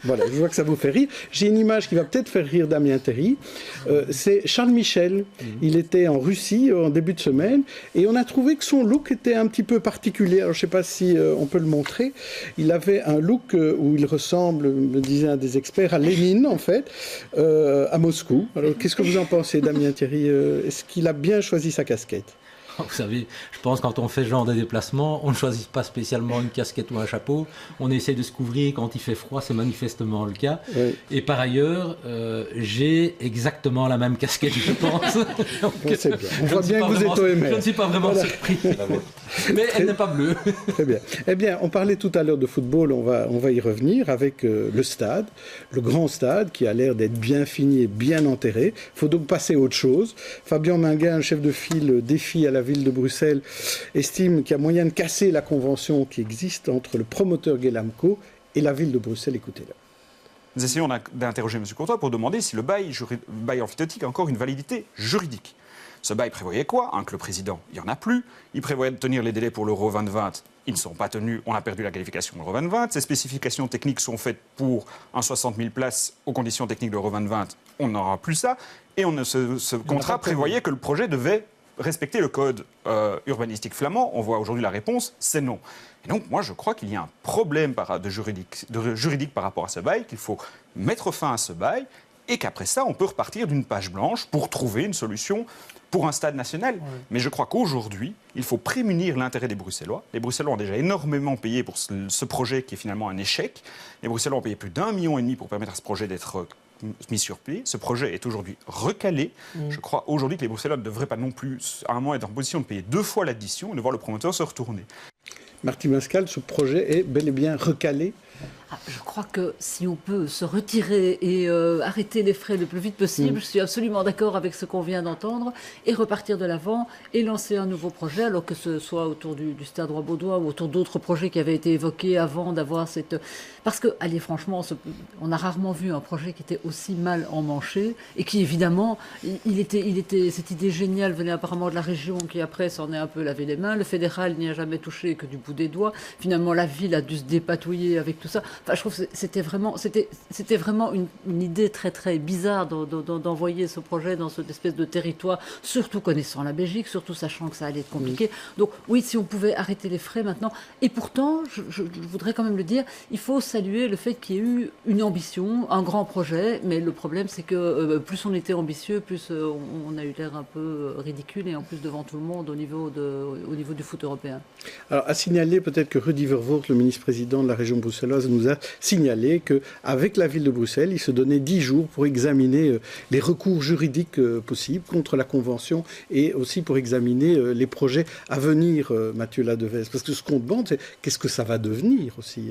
Voilà, je vois que ça vous fait rire. J'ai une image qui va peut-être faire rire Damien Terry. C'est Charles Michel. Il était en Russie en début de semaine et on a trouvé que son look était un petit peu particulier. Alors, je ne sais pas si on peut le montrer. Il avait un look où il ressemble, me disait un des experts, à Lénine, en fait, à Moscou. Alors, qu'est-ce que vous en pensez, Damien Terry? Est-ce qu'il a bien choisi sa casquette? Vous savez, je pense que quand on fait ce genre de déplacement, on ne choisit pas spécialement une casquette ou un chapeau. On essaie de se couvrir quand il fait froid, c'est manifestement le cas. Oui. Et par ailleurs, j'ai exactement la même casquette, je pense. Donc, c'est bien. On voit bien que vous êtes OMR. Je ne suis pas vraiment surpris. Mais elle n'est pas bleue. Très bien. Eh bien, on parlait tout à l'heure de football, on va y revenir avec le stade, le grand stade qui a l'air d'être bien fini et bien enterré. Il faut donc passer à autre chose. Fabien Minguin, chef de file défi à la ville de Bruxelles, estime qu'il y a moyen de casser la convention qui existe entre le promoteur Guélamco et la ville de Bruxelles. Écoutez-la. Nous essayons d'interroger M. Courtois pour demander si le bail amphithéotique a encore une validité juridique. Ce bail prévoyait quoi? Que le président, il n'y en a plus. Il prévoyait de tenir les délais pour l'Euro 2020. Ils ne sont pas tenus. On a perdu la qualification de l'Euro 2020. Ces spécifications techniques sont faites pour un 60 000 places aux conditions techniques de l'Euro 2020. On n'aura plus ça. Et ce contrat prévoyait que le projet devait respecter le code urbanistique flamand. On voit aujourd'hui la réponse, c'est non. Et donc, moi, je crois qu'il y a un problème juridique par rapport à ce bail, qu'il faut mettre fin à ce bail, et qu'après ça, on peut repartir d'une page blanche pour trouver une solution pour un stade national. Ouais. Mais je crois qu'aujourd'hui, il faut prémunir l'intérêt des Bruxellois. Les Bruxellois ont déjà énormément payé pour ce projet qui est finalement un échec. Les Bruxellois ont payé plus d'1,5 million pour permettre à ce projet d'être mis sur pied. Ce projet est aujourd'hui recalé. Je crois aujourd'hui que les Bruxellois ne devraient pas non plus, à un moment, être en position de payer 2 fois l'addition et de voir le promoteur se retourner. Martine Mascal, ce projet est bel et bien recalé. Je crois que si on peut se retirer et arrêter les frais le plus vite possible, je suis absolument d'accord avec ce qu'on vient d'entendre, et repartir de l'avant et lancer un nouveau projet, alors que ce soit autour du Stade Roi-Baudouin ou autour d'autres projets qui avaient été évoqués avant d'avoir cette... Parce que, allez, franchement, on a rarement vu un projet qui était aussi mal emmanché et qui, évidemment, cette idée géniale venait apparemment de la région qui, après, s'en est un peu lavé les mains. Le fédéral n'y a jamais touché que du bout des doigts. Finalement, la ville a dû se dépatouiller avec tout tout ça. Enfin, je trouve que c'était vraiment une idée très très bizarre d'envoyer ce projet dans cette espèce de territoire, surtout connaissant la Belgique, surtout sachant que ça allait être compliqué. Donc oui, si on pouvait arrêter les frais maintenant. Et pourtant, je voudrais quand même le dire, il faut saluer le fait qu'il y ait eu une ambition, un grand projet, mais le problème c'est que plus on était ambitieux, plus on a eu l'air un peu ridicule et en plus devant tout le monde au niveau du foot européen. Alors, à signaler peut-être que Rudy Vervoort, le ministre-président de la région bruxelloise, nous a signalé qu'avec la ville de Bruxelles, il se donnait 10 jours pour examiner les recours juridiques possibles contre la Convention et aussi pour examiner les projets à venir, Mathieu Ladevez. Parce que ce qu'on demande, c'est qu'est-ce que ça va devenir aussi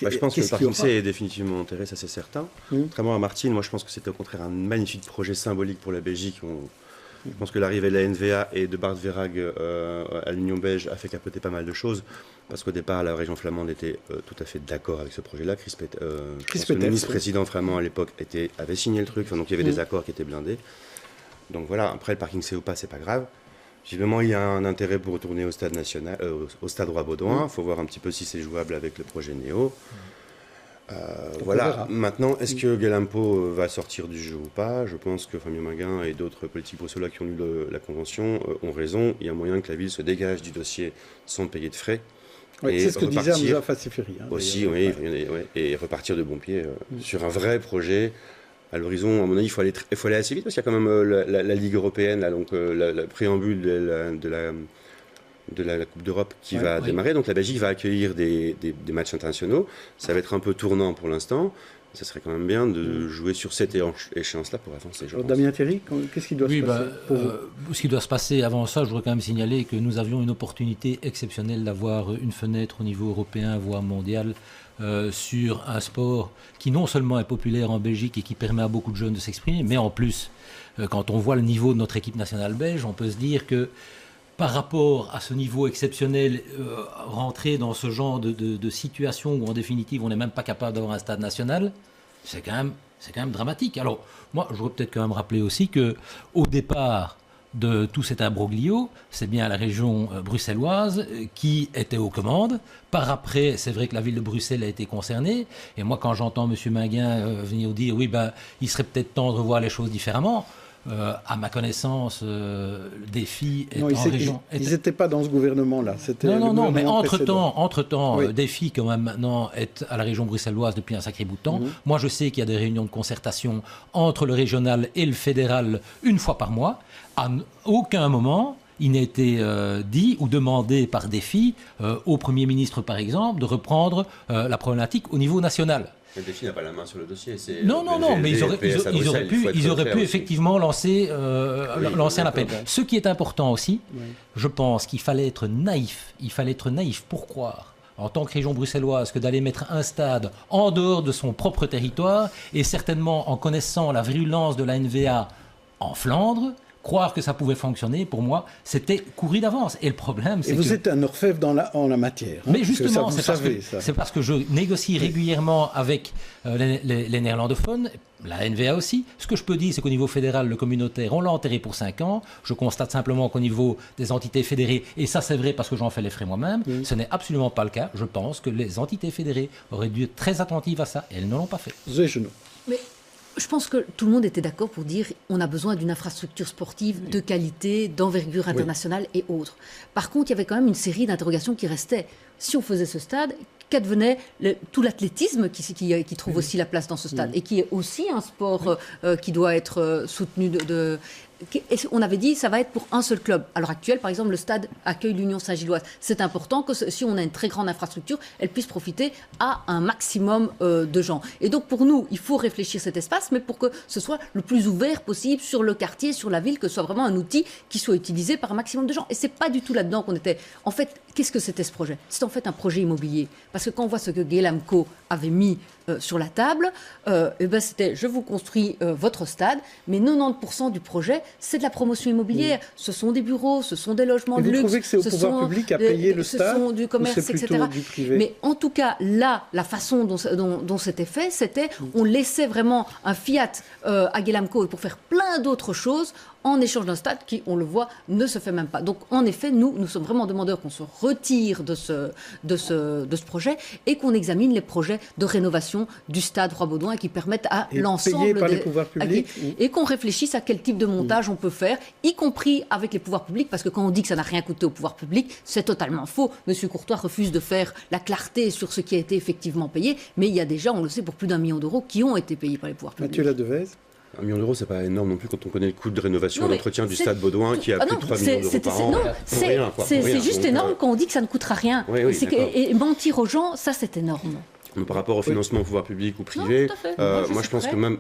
je pense que le parking C est définitivement enterré, ça c'est certain. Contrairement à Martine, moi je pense que c'était au contraire un magnifique projet symbolique pour la Belgique. Je pense que l'arrivée de la NVA et de Bart Verhaeghe à l'Union belge a fait capoter pas mal de choses. Parce qu'au départ, la région flamande était tout à fait d'accord avec ce projet-là. Chris Peters, le ministre-président flamand à l'époque avait signé le truc. Donc il y avait des accords qui étaient blindés. Donc voilà, après le parking C ou pas, c'est pas grave. Visiblement, il y a un intérêt pour retourner au stade national, au stade Roi-Baudouin. Il faut voir un petit peu si c'est jouable avec le projet Néo. Voilà. Maintenant, est-ce que Guelampo va sortir du jeu ou pas? Je pense que Fabien Maguin et d'autres politiques bruxellois qui ont lu la Convention ont raison. Il y a moyen que la ville se dégage du dossier sans payer de frais. Oui, c'est ce que disait Hamza Fassiferi. Aussi, oui, et repartir de bon pied sur un vrai projet. À l'horizon, à mon avis, il faut aller assez vite parce qu'il y a quand même la Ligue européenne, là, donc le préambule de la Coupe d'Europe qui va démarrer. Donc la Belgique va accueillir des matchs internationaux. Ça va être un peu tournant pour l'instant. Ça serait quand même bien de jouer sur cette échéance-là pour avancer. Damien Thierry, qu'est-ce qui doit se passer pour vous? Ce qui doit se passer avant ça, je voudrais quand même signaler que nous avions une opportunité exceptionnelle d'avoir une fenêtre au niveau européen, voire mondial, sur un sport qui non seulement est populaire en Belgique et qui permet à beaucoup de jeunes de s'exprimer, mais en plus, quand on voit le niveau de notre équipe nationale belge, on peut se dire que par rapport à ce niveau exceptionnel, rentrer dans ce genre de situation où en définitive on n'est même pas capable d'avoir un stade national, c'est quand même dramatique. Alors moi, je voudrais peut-être quand même rappeler aussi qu'au départ de tout cet imbroglio, c'est bien la région bruxelloise qui était aux commandes. Par après, c'est vrai que la ville de Bruxelles a été concernée. Et moi, quand j'entends M. Maguin venir dire oui, il serait peut-être temps de revoir les choses différemment. À ma connaissance, Défi est en région. Ils n'étaient pas dans ce gouvernement-là. Non, mais entre-temps, oui. Défi, quand même, maintenant, est à la région bruxelloise depuis un sacré bout de temps. Moi, je sais qu'il y a des réunions de concertation entre le régional et le fédéral une fois par mois. À aucun moment, il n'a été dit ou demandé par Défi au Premier ministre, par exemple, de reprendre la problématique au niveau national. Le Défi n'a pas la main sur le dossier. Non, mais ils auraient pu effectivement lancer un appel. Ce qui est important aussi, je pense qu'il fallait être naïf. Il fallait être naïf pour croire, en tant que région bruxelloise, que d'aller mettre un stade en dehors de son propre territoire, et certainement en connaissant la virulence de la NVA en Flandre, croire que ça pouvait fonctionner, pour moi, c'était courir d'avance. Et le problème, c'est que... vous êtes un orfèvre en la matière. Mais justement, c'est parce que je négocie régulièrement avec les néerlandophones, la NVA aussi. Ce que je peux dire, c'est qu'au niveau fédéral, le communautaire, on l'a enterré pour 5 ans. Je constate simplement qu'au niveau des entités fédérées, et ça c'est vrai parce que j'en fais les frais moi-même, ce n'est absolument pas le cas. Je pense que les entités fédérées auraient dû être très attentives à ça, et elles ne l'ont pas fait. Mais je pense que tout le monde était d'accord pour dire qu'on a besoin d'une infrastructure sportive de qualité, d'envergure internationale et autres. Par contre, il y avait quand même une série d'interrogations qui restaient. Si on faisait ce stade, qu'advenait tout l'athlétisme qui trouve aussi la place dans ce stade et qui est aussi un sport qui doit être soutenu on avait dit ça va être pour un seul club. À l'heure actuelle, par exemple, le stade accueille l'Union Saint-Gilloise. C'est important que si on a une très grande infrastructure, elle puisse profiter à un maximum de gens. Et donc pour nous, il faut réfléchir cet espace, mais pour que ce soit le plus ouvert possible sur le quartier, sur la ville, que ce soit vraiment un outil qui soit utilisé par un maximum de gens. Et c'est pas du tout là-dedans qu'on était. En fait, qu'est-ce que c'était ce projet? C'est en fait un projet immobilier. Parce que quand on voit ce que Guelamco avait mis sur la table, c'était je vous construis votre stade, mais 90% du projet, c'est de la promotion immobilière. Ce sont des bureaux, ce sont des logements de luxe. Vous trouvez que c'est au pouvoir public à payer le stade? Ce sont du commerce, etc. Mais en tout cas, là, la façon dont c'était fait, c'était on laissait vraiment un fiat à Guelamco pour faire plein d'autres choses en échange d'un stade qui, on le voit, ne se fait même pas. Donc, en effet, nous sommes vraiment demandeurs qu'on se retire de ce projet et qu'on examine les projets de rénovation du stade Roi-Baudouin qui permettent à l'ensemble par les pouvoirs publics et qu'on réfléchisse à quel type de montage on peut faire, y compris avec les pouvoirs publics, parce que quand on dit que ça n'a rien coûté aux pouvoirs publics, c'est totalement faux. Monsieur Courtois refuse de faire la clarté sur ce qui a été effectivement payé, mais il y a déjà, on le sait, pour plus d'1 million d'euros qui ont été payés par les pouvoirs publics. Mathieu Ladevez. 1 million d'euros, c'est pas énorme non plus quand on connaît le coût de rénovation et d'entretien du stade Baudouin qui a plus de 3 millions d'euros par an. C'est juste énorme quand on dit que ça ne coûtera rien. Et mentir aux gens, ça c'est énorme. Mais par rapport au financement au pouvoir public ou privé, moi je pense que même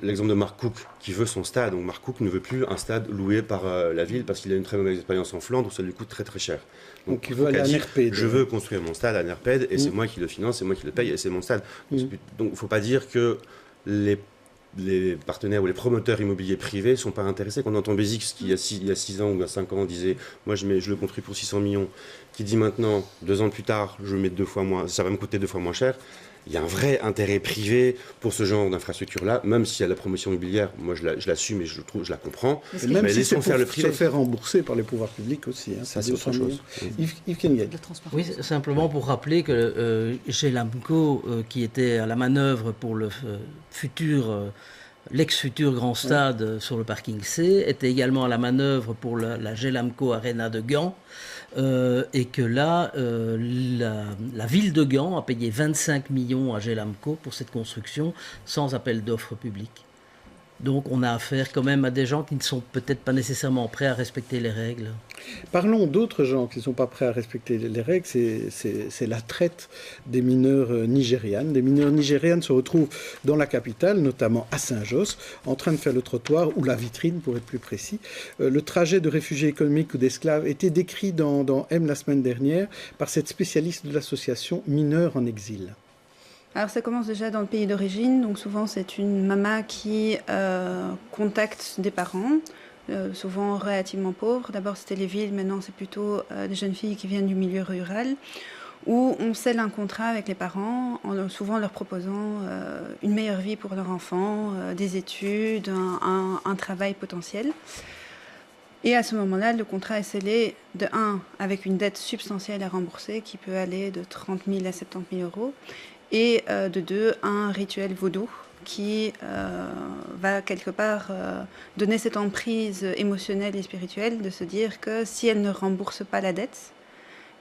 l'exemple de Mark Cook qui veut son stade, donc Mark Cook ne veut plus un stade loué par la ville parce qu'il a une très mauvaise expérience en Flandre où ça lui coûte très très cher. Donc il veut aller à NRPED. Je veux construire mon stade à NRPED et c'est moi qui le finance, c'est moi qui le paye et c'est mon stade. Donc il ne faut pas dire que les partenaires ou les promoteurs immobiliers privés ne sont pas intéressés. Quand on entend Bézix qui il y a 6 ans ou il y a 5 ans disait moi je le construis pour 600 millions, qui dit maintenant 2 ans plus tard je mets 2 fois moins, ça va me coûter 2 fois moins cher. Il y a un vrai intérêt privé pour ce genre d'infrastructure-là, même s'il y a la promotion immobilière, moi je l'assume et je la comprends. Mais même si c'est pour se faire rembourser par les pouvoirs publics aussi. Ça, c'est autre chose. Yves Kenguel. Oui, simplement pour rappeler que Gelamco, qui était à la manœuvre pour le l'ex-futur grand stade sur le parking C, était également à la manœuvre pour la Gelamco Arena de Gand. Et que là, la ville de Gand a payé 25 millions à Gelamco pour cette construction sans appel d'offres public. Donc on a affaire quand même à des gens qui ne sont peut-être pas nécessairement prêts à respecter les règles. Parlons d'autres gens qui ne sont pas prêts à respecter les règles, c'est la traite des mineurs nigérianes. Des mineurs nigérianes se retrouvent dans la capitale, notamment à Saint-Josse, en train de faire le trottoir, ou la vitrine pour être plus précis. Le trajet de réfugiés économiques ou d'esclaves était décrit dans M la semaine dernière par cette spécialiste de l'association Mineurs en exil. Alors ça commence déjà dans le pays d'origine, donc souvent c'est une maman qui contacte des parents, souvent relativement pauvres. D'abord c'était les villes, maintenant c'est plutôt des jeunes filles qui viennent du milieu rural, où on scelle un contrat avec les parents, souvent leur proposant une meilleure vie pour leur enfant, des études, un travail potentiel. Et à ce moment-là, le contrat est scellé de 1 avec une dette substantielle à rembourser qui peut aller de 30 000 à 70 000 euros. Et de 2, un rituel vaudou qui va quelque part donner cette emprise émotionnelle et spirituelle de se dire que si elles ne remboursent pas la dette,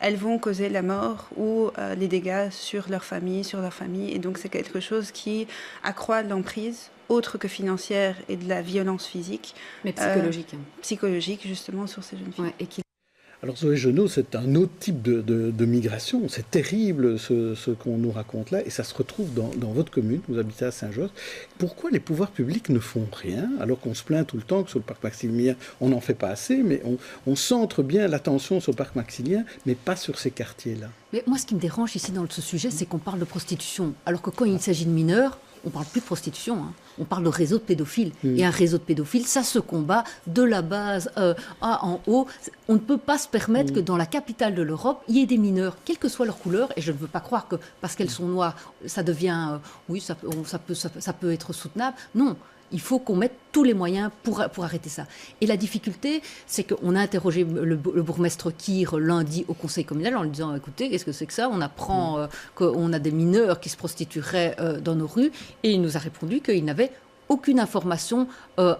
elles vont causer la mort ou les dégâts sur leur famille. Et donc c'est quelque chose qui accroît l'emprise, autre que financière et de la violence physique. Mais psychologique. Psychologique justement sur ces jeunes filles. Ouais, et qui... Alors Zoé Genot, c'est un autre type de migration. C'est terrible ce qu'on nous raconte là, et ça se retrouve dans votre commune, vous habitez à Saint-Josse. Pourquoi les pouvoirs publics ne font rien, alors qu'on se plaint tout le temps que sur le parc Maximilien, on n'en fait pas assez, mais on centre bien l'attention sur le parc Maximilien, mais pas sur ces quartiers-là. Mais moi, ce qui me dérange ici dans ce sujet, c'est qu'on parle de prostitution, alors que quand il s'agit de mineurs, on ne parle plus de prostitution, hein. On parle de réseau de pédophiles. Et un réseau de pédophiles, ça se combat de la base à en haut. On ne peut pas se permettre que dans la capitale de l'Europe, il y ait des mineurs, quelle que soit leur couleur. Et je ne veux pas croire que parce qu'elles sont noires, ça devient... oui, ça peut être soutenable. Non. Il faut qu'on mette tous les moyens pour arrêter ça. Et la difficulté, c'est qu'on a interrogé le bourgmestre Kir lundi au conseil communal en lui disant « Écoutez, qu'est-ce que c'est que ça ? On apprend qu'on a des mineurs qui se prostitueraient dans nos rues. » Et il nous a répondu qu'il n'avait aucune information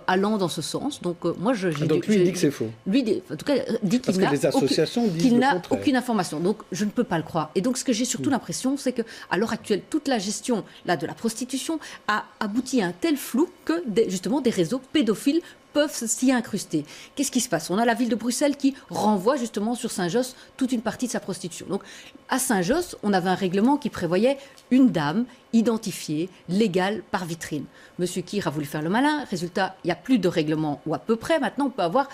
allant dans ce sens. Donc moi, donc lui, il dit que c'est faux. Lui, en tout cas, dit qu'il n'a aucune information. Donc je ne peux pas le croire. Et donc ce que j'ai surtout l'impression, c'est qu'à l'heure actuelle, toute la gestion de la prostitution a abouti à un tel flou que justement des réseaux pédophiles peuvent s'y incruster. Qu'est-ce qui se passe ? On a la ville de Bruxelles qui renvoie justement sur Saint-Josse toute une partie de sa prostitution. Donc à Saint-Josse, on avait un règlement qui prévoyait une dame identifiée, légale, par vitrine. Monsieur Kir a voulu faire le malin. Résultat, il n'y a plus de règlement, ou à peu près. Maintenant, on peut avoir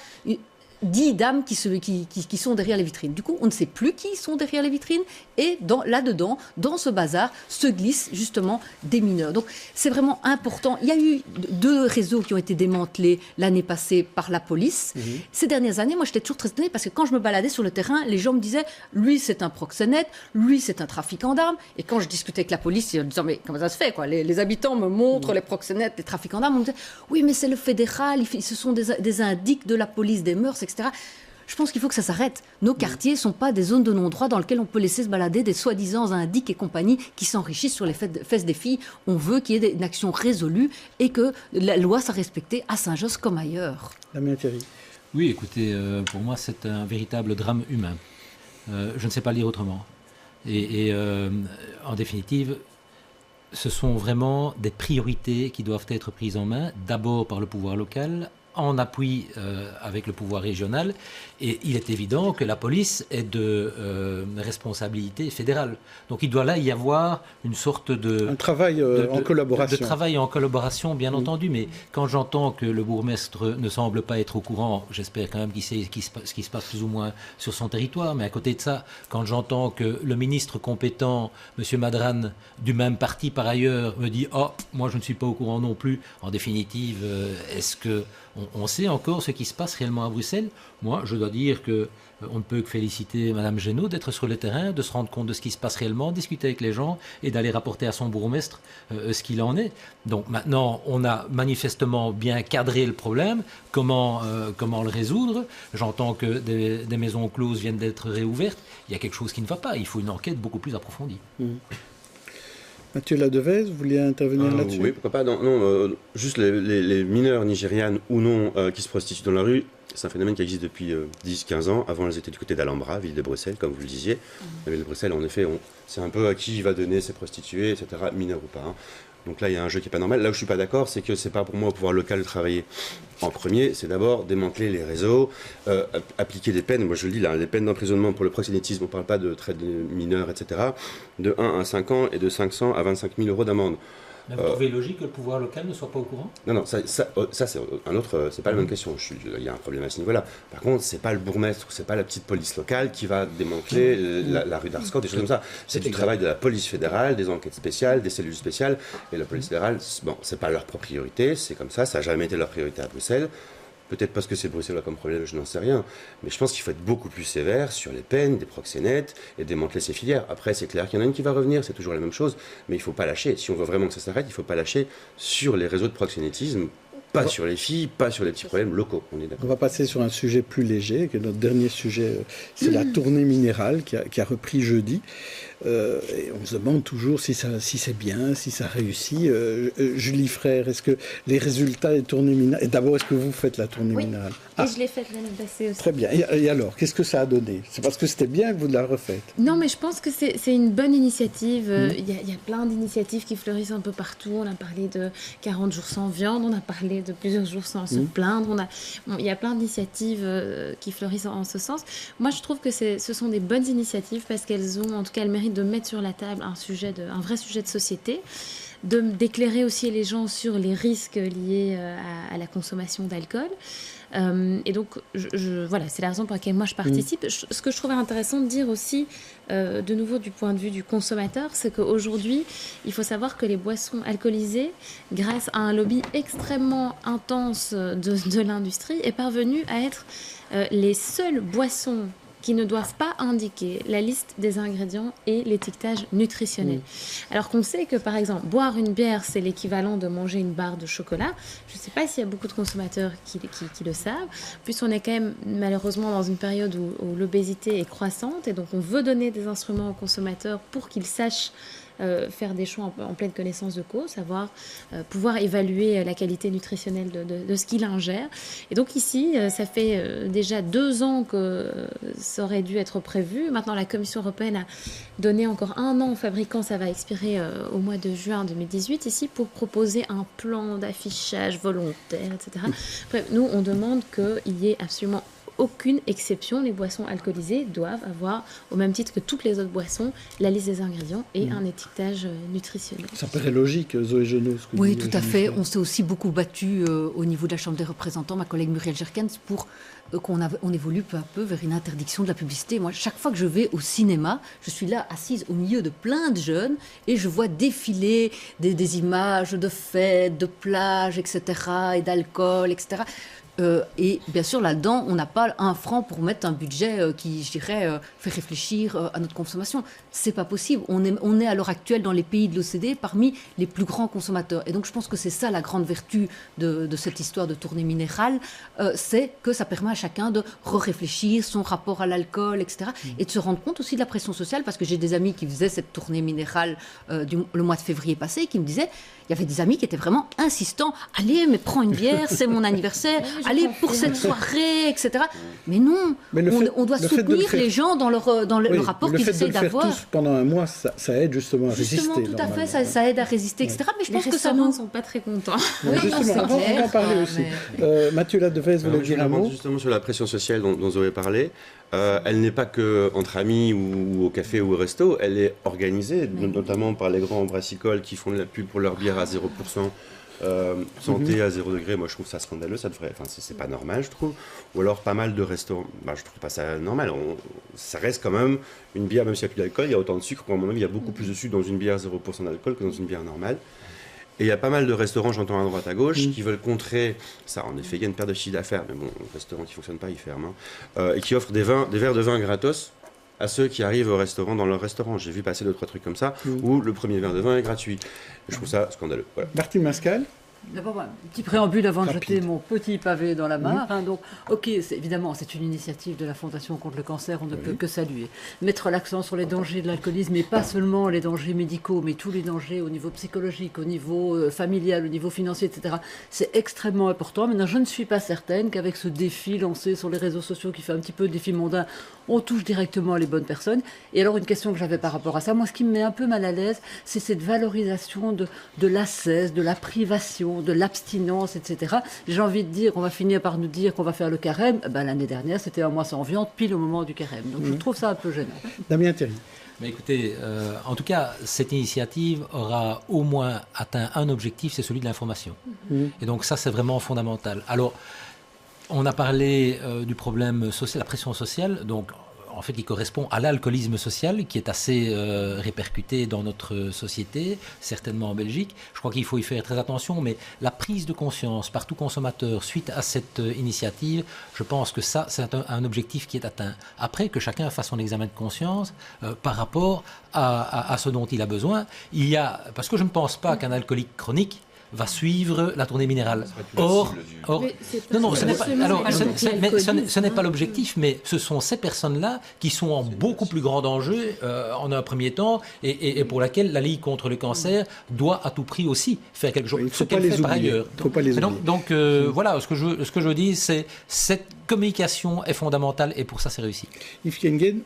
10 dames qui sont derrière les vitrines. Du coup, on ne sait plus qui sont derrière les vitrines et là-dedans, dans ce bazar, se glissent justement des mineurs. Donc, c'est vraiment important. Il y a eu 2 réseaux qui ont été démantelés l'année passée par la police. Ces dernières années, moi, j'étais toujours très étonnée parce que quand je me baladais sur le terrain, les gens me disaient « lui, c'est un proxénète, lui, c'est un trafiquant d'armes ». Et quand je discutais avec la police, ils me disaient « mais comment ça se fait quoi ? Les habitants me montrent les proxénètes, les trafiquants d'armes ». On me disait « oui, mais c'est le fédéral, ce sont des indiques de la police des mœurs, etc. » Je pense qu'il faut que ça s'arrête. Nos quartiers ne sont pas des zones de non-droit dans lesquelles on peut laisser se balader des soi-disant indiques et compagnie qui s'enrichissent sur les fesses des filles. On veut qu'il y ait une action résolue et que la loi soit respectée à Saint-Josse comme ailleurs. Damien Thierry. Oui, écoutez, pour moi, c'est un véritable drame humain. Je ne sais pas lire autrement. Et en définitive, ce sont vraiment des priorités qui doivent être prises en main, d'abord par le pouvoir local, en appui avec le pouvoir régional, et il est évident que la police est de responsabilité fédérale. Donc il doit là y avoir une sorte de... Un travail en collaboration. De travail en collaboration, bien entendu, mais quand j'entends que le bourgmestre ne semble pas être au courant, j'espère quand même qu'il sait ce qui se passe plus ou moins sur son territoire, mais à côté de ça, quand j'entends que le ministre compétent, M. Madran, du même parti par ailleurs, me dit « Oh, moi je ne suis pas au courant non plus », en définitive, est-ce que... On sait encore ce qui se passe réellement à Bruxelles. Moi, je dois dire qu'on ne peut que féliciter Mme Génaud d'être sur le terrain, de se rendre compte de ce qui se passe réellement, discuter avec les gens et d'aller rapporter à son bourgmestre ce qu'il en est. Donc maintenant, on a manifestement bien cadré le problème. Comment le résoudre? J'entends que des maisons closes viennent d'être réouvertes. Il y a quelque chose qui ne va pas. Il faut une enquête beaucoup plus approfondie. Mathieu Ladevez, vous vouliez intervenir là-dessus? Oui, pourquoi pas. Juste les mineurs nigérianes ou non qui se prostituent dans la rue, c'est un phénomène qui existe depuis 10-15 ans. Avant, elles étaient du côté d'Alhambra, ville de Bruxelles, comme vous le disiez. La ville de Bruxelles, en effet, c'est un peu à qui va donner ses prostituées, etc., mineurs ou pas. Donc là, il y a un jeu qui n'est pas normal. Là où je ne suis pas d'accord, c'est que ce n'est pas pour moi au pouvoir local de travailler. En premier, c'est d'abord démanteler les réseaux, appliquer des peines. Moi, je le dis là, les peines d'emprisonnement pour le proxénétisme, on ne parle pas de traite de mineurs, etc., de 1 à 5 ans et de 500 à 25 000 euros d'amende. Mais vous trouvez logique que le pouvoir local ne soit pas au courant? Non, ça c'est un autre, c'est pas la même question. Il y a un problème à ce niveau-là. Par contre, c'est pas le bourgmestre, c'est pas la petite police locale qui va démanteler la rue d'Arscott, des choses comme ça. C'est du travail de la police fédérale, des enquêtes spéciales, des cellules spéciales. Et la police fédérale, bon, c'est pas leur priorité, c'est comme ça n'a jamais été leur priorité à Bruxelles. Peut-être parce que c'est Bruxelles comme problème, je n'en sais rien. Mais je pense qu'il faut être beaucoup plus sévère sur les peines des proxénètes et démanteler ces filières. Après, c'est clair qu'il y en a une qui va revenir, c'est toujours la même chose. Mais il ne faut pas lâcher. Si on veut vraiment que ça s'arrête, il ne faut pas lâcher sur les réseaux de proxénétisme, pas sur les filles, pas sur les petits problèmes locaux. On va passer sur un sujet plus léger, qui est notre dernier sujet. C'est la tournée minérale qui a repris jeudi. Et on se demande toujours si c'est bien, si ça réussit. Julie Frère, est-ce que les résultats des tournées minérales... Et d'abord, est-ce que vous faites la tournée minérale? Et je l'ai faite l'année passée aussi. Très bien. Et alors, qu'est-ce que ça a donné? C'est parce que c'était bien que vous la refaites? Non, mais je pense que c'est une bonne initiative. Il y a plein d'initiatives qui fleurissent un peu partout. On a parlé de 40 jours sans viande, on a parlé de plusieurs jours sans se plaindre. Il y a plein d'initiatives qui fleurissent en ce sens. Moi, je trouve que ce sont des bonnes initiatives parce qu'elles ont, en tout cas, elles méritent de mettre sur la table un vrai sujet de société, d'éclairer aussi les gens sur les risques liés à la consommation d'alcool. Et donc, voilà, c'est la raison pour laquelle moi je participe. Ce que je trouvais intéressant de dire aussi, de nouveau du point de vue du consommateur, c'est qu'aujourd'hui, il faut savoir que les boissons alcoolisées, grâce à un lobby extrêmement intense de l'industrie, est parvenu à être les seules boissons qui ne doivent pas indiquer la liste des ingrédients et l'étiquetage nutritionnel. Alors qu'on sait que, par exemple, boire une bière, c'est l'équivalent de manger une barre de chocolat. Je ne sais pas s'il y a beaucoup de consommateurs qui le savent. Puis on est quand même, malheureusement, dans une période où l'obésité est croissante et donc on veut donner des instruments aux consommateurs pour qu'ils sachent faire des choix en pleine connaissance de cause, savoir pouvoir évaluer la qualité nutritionnelle de ce qu'il ingère. Et donc ici, ça fait déjà 2 ans que ça aurait dû être prévu. Maintenant, la Commission européenne a donné encore 1 an aux fabricants. Ça va expirer au mois de juin 2018 ici pour proposer un plan d'affichage volontaire, etc. Bref, nous, on demande qu'il y ait absolument aucune exception. Les boissons alcoolisées doivent avoir, au même titre que toutes les autres boissons, la liste des ingrédients et un étiquetage nutritionnel. Ça paraît logique, Zoé Genot. Oui, tout à fait. On s'est aussi beaucoup battu au niveau de la Chambre des représentants, ma collègue Muriel Jerkens, pour qu'on évolue peu à peu vers une interdiction de la publicité. Moi, chaque fois que je vais au cinéma, je suis là assise au milieu de plein de jeunes et je vois défiler des images de fêtes, de plages, etc., et d'alcool, etc. Et bien sûr, là-dedans, on n'a pas un franc pour mettre un budget qui, je dirais, fait réfléchir à notre consommation. C'est pas possible. On est à l'heure actuelle dans les pays de l'OCDE parmi les plus grands consommateurs. Et donc, je pense que c'est ça la grande vertu de cette histoire de tournée minérale, c'est que ça permet à chacun de réfléchir son rapport à l'alcool, etc. Et de se rendre compte aussi de la pression sociale, parce que j'ai des amis qui faisaient cette tournée minérale le mois de février passé, qui me disaient, il y avait des amis qui étaient vraiment insistants. Allez, mais prends une bière, c'est mon anniversaire. Allez, pour cette soirée, etc. Mais non, on doit soutenir les gens dans le rapport qu'ils essayent d'avoir. Le fait de le faire tous pendant un mois, ça aide justement à résister. Justement, tout à fait, ça aide à résister, etc. Mais je pense que ça ne sont pas très contents. Oui, justement, on va en parler aussi. Mathieu Ladevez voulait dire un mot. Justement sur la pression sociale dont Zoé parlait. Elle n'est pas que entre amis ou au café ou au resto, elle est organisée, notamment par les grands brassicoles qui font de la pub pour leur bière à 0%, santé à 0 degré. Moi, je trouve ça scandaleux, ça devrait, enfin, c'est pas normal, je trouve. Ou alors pas mal de restaurants, je trouve pas ça normal. Ça reste quand même une bière, même s'il n'y a plus d'alcool, il y a autant de sucre. À mon avis, il y a beaucoup plus de sucre dans une bière 0% d'alcool que dans une bière normale. Et il y a pas mal de restaurants, j'entends à droite à gauche, qui veulent contrer ça. En effet, il y a une perte de chiffre d'affaires, mais bon, le restaurant qui ne fonctionne pas, il ferme. Et qui offrent des verres de vin gratos à ceux qui arrivent au restaurant dans leur restaurant. J'ai vu passer 2-3 trucs comme ça, où le premier verre de vin est gratuit. Je trouve ça scandaleux. Voilà. Martine Mascal. D'abord, un petit préambule avant de jeter mon petit pavé dans la mare. Donc, ok, évidemment, c'est une initiative de la Fondation contre le cancer, on ne peut que saluer. Mettre l'accent sur les dangers de l'alcoolisme, et pas seulement les dangers médicaux, mais tous les dangers au niveau psychologique, au niveau familial, au niveau financier, etc. C'est extrêmement important. Maintenant, je ne suis pas certaine qu'avec ce défi lancé sur les réseaux sociaux, qui fait un petit peu défi mondain, on touche directement les bonnes personnes. Et alors, une question que j'avais par rapport à ça, moi, ce qui me met un peu mal à l'aise, c'est cette valorisation de l'ascèse, de la privation, de l'abstinence, etc. J'ai envie de dire, on va finir par nous dire qu'on va faire le carême. L'année dernière, c'était un mois sans viande, pile au moment du carême. Donc, je trouve ça un peu gênant. Damien Thierry. Mais écoutez, en tout cas, cette initiative aura au moins atteint un objectif, c'est celui de l'information. Et donc ça, c'est vraiment fondamental. Alors, on a parlé du problème social, la pression sociale, donc en fait, qui correspond à l'alcoolisme social, qui est assez répercuté dans notre société, certainement en Belgique. Je crois qu'il faut y faire très attention, mais la prise de conscience par tout consommateur suite à cette initiative, je pense que ça, c'est un objectif qui est atteint. Après, que chacun fasse son examen de conscience par rapport à ce dont il a besoin. Parce que je ne pense pas qu'un alcoolique chronique va suivre la tournée minérale. Or, ce n'est pas l'objectif, mais ce sont ces personnes-là qui sont en beaucoup plus grand danger en un premier temps et pour laquelle la Ligue contre le cancer doit à tout prix aussi faire quelque chose, ce qu'elle fait par ailleurs. Donc voilà, ce que je dis, c'est cette communication est fondamentale et pour ça c'est réussi. Yves Kengen,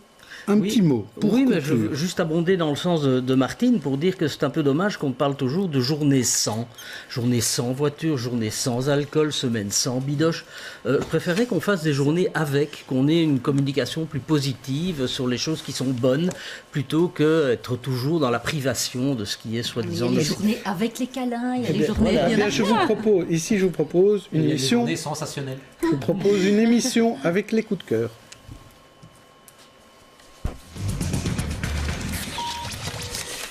un petit mot. Mais je veux juste abonder dans le sens de Martine pour dire que c'est un peu dommage qu'on parle toujours de journée sans. Journée sans voiture, journée sans alcool, semaine sans bidoche. Je préférerais qu'on fasse des journées avec, qu'on ait une communication plus positive sur les choses qui sont bonnes, plutôt qu'être toujours dans la privation de ce qui est soi-disant... Il y a les journées avec les câlins, il y a les journées... Je vous propose une émission... Des journées sensationnelles. Je vous propose une émission avec les coups de cœur.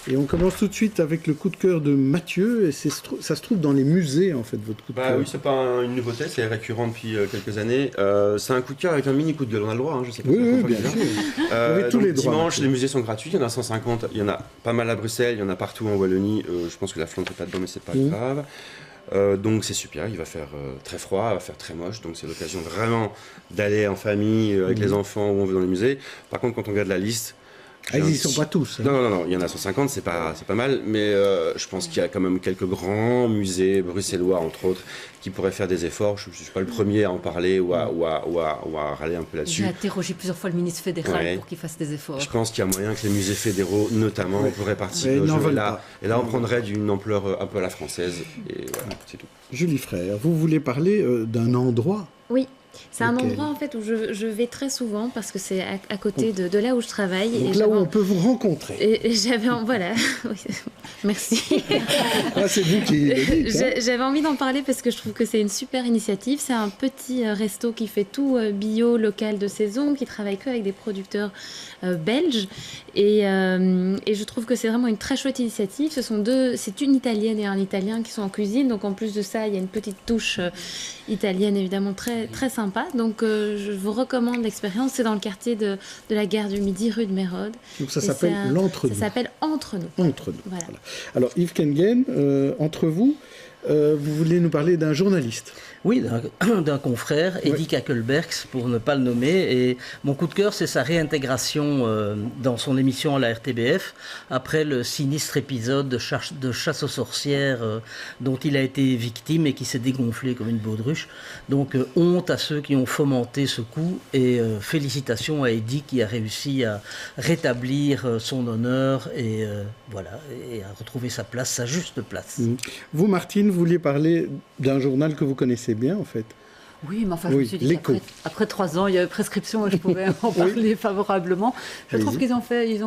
Et on commence tout de suite avec le coup de cœur de Mathieu. Et ça se trouve dans les musées, en fait, votre coup de cœur. Oui, c'est pas une nouveauté, c'est récurrent depuis quelques années. C'est un coup de cœur avec un mini coup de gueule. On a le droit, hein, je sais pas. Oui, bien sûr. Vous avez tous les droits. Dimanche, les musées sont gratuits. Il y en a 150. Il y en a pas mal à Bruxelles. Il y en a partout en Wallonie. Je pense que la Flandre n'est pas dedans, mais c'est pas grave. Donc c'est super, il va faire très froid, il va faire très moche, donc c'est l'occasion vraiment d'aller en famille avec les enfants où on veut dans les musées. Par contre, quand on regarde la liste, ils n'y sont pas tous. Hein. Non, il y en a 150, c'est pas mal, mais je pense qu'il y a quand même quelques grands musées bruxellois, entre autres, qui pourraient faire des efforts. Je ne suis pas le premier à en parler ou à râler un peu là-dessus. J'ai interrogé plusieurs fois le ministre fédéral pour qu'il fasse des efforts. Je pense qu'il y a moyen que les musées fédéraux, notamment, pourraient participer au jeu. Et là, on prendrait d'une ampleur un peu à la française. Et voilà, c'est tout. Julie Frère, vous voulez parler d'un endroit ? Oui. C'est un endroit en fait où je vais très souvent parce que c'est à côté de là où je travaille. Donc là où on peut vous rencontrer. Et j'avais voilà, merci. C'est vous qui le dites, hein. J'avais envie d'en parler parce que je trouve que c'est une super initiative. C'est un petit resto qui fait tout bio, local de saison, qui travaille que avec des producteurs belges. Et je trouve que c'est vraiment une très chouette initiative. C'est une Italienne et un Italien qui sont en cuisine. Donc en plus de ça, il y a une petite touche italienne évidemment très, très sympa. Donc je vous recommande l'expérience. C'est dans le quartier de la gare du Midi, rue de Mérode. Donc ça s'appelle l'Entre-nous. Ça s'appelle Entre-nous. Entre-nous. Voilà. Alors Yves Kengen, entre vous, vous voulez nous parler d'un journaliste. Oui, d'un confrère, Eddy Kakelbergs, pour ne pas le nommer. Et mon coup de cœur, c'est sa réintégration dans son émission à la RTBF, après le sinistre épisode de chasse aux sorcières dont il a été victime et qui s'est dégonflé comme une baudruche. Donc honte à ceux qui ont fomenté ce coup et félicitations à Eddy qui a réussi à rétablir son honneur et à retrouver sa place, sa juste place. Vous, Martine, vous vouliez parler d'un journal que vous connaissez bien, en fait. Oui, mais enfin, je me suis dit qu'après 3 ans, il y avait prescription et je pouvais en parler favorablement. Je trouve qu'ils ont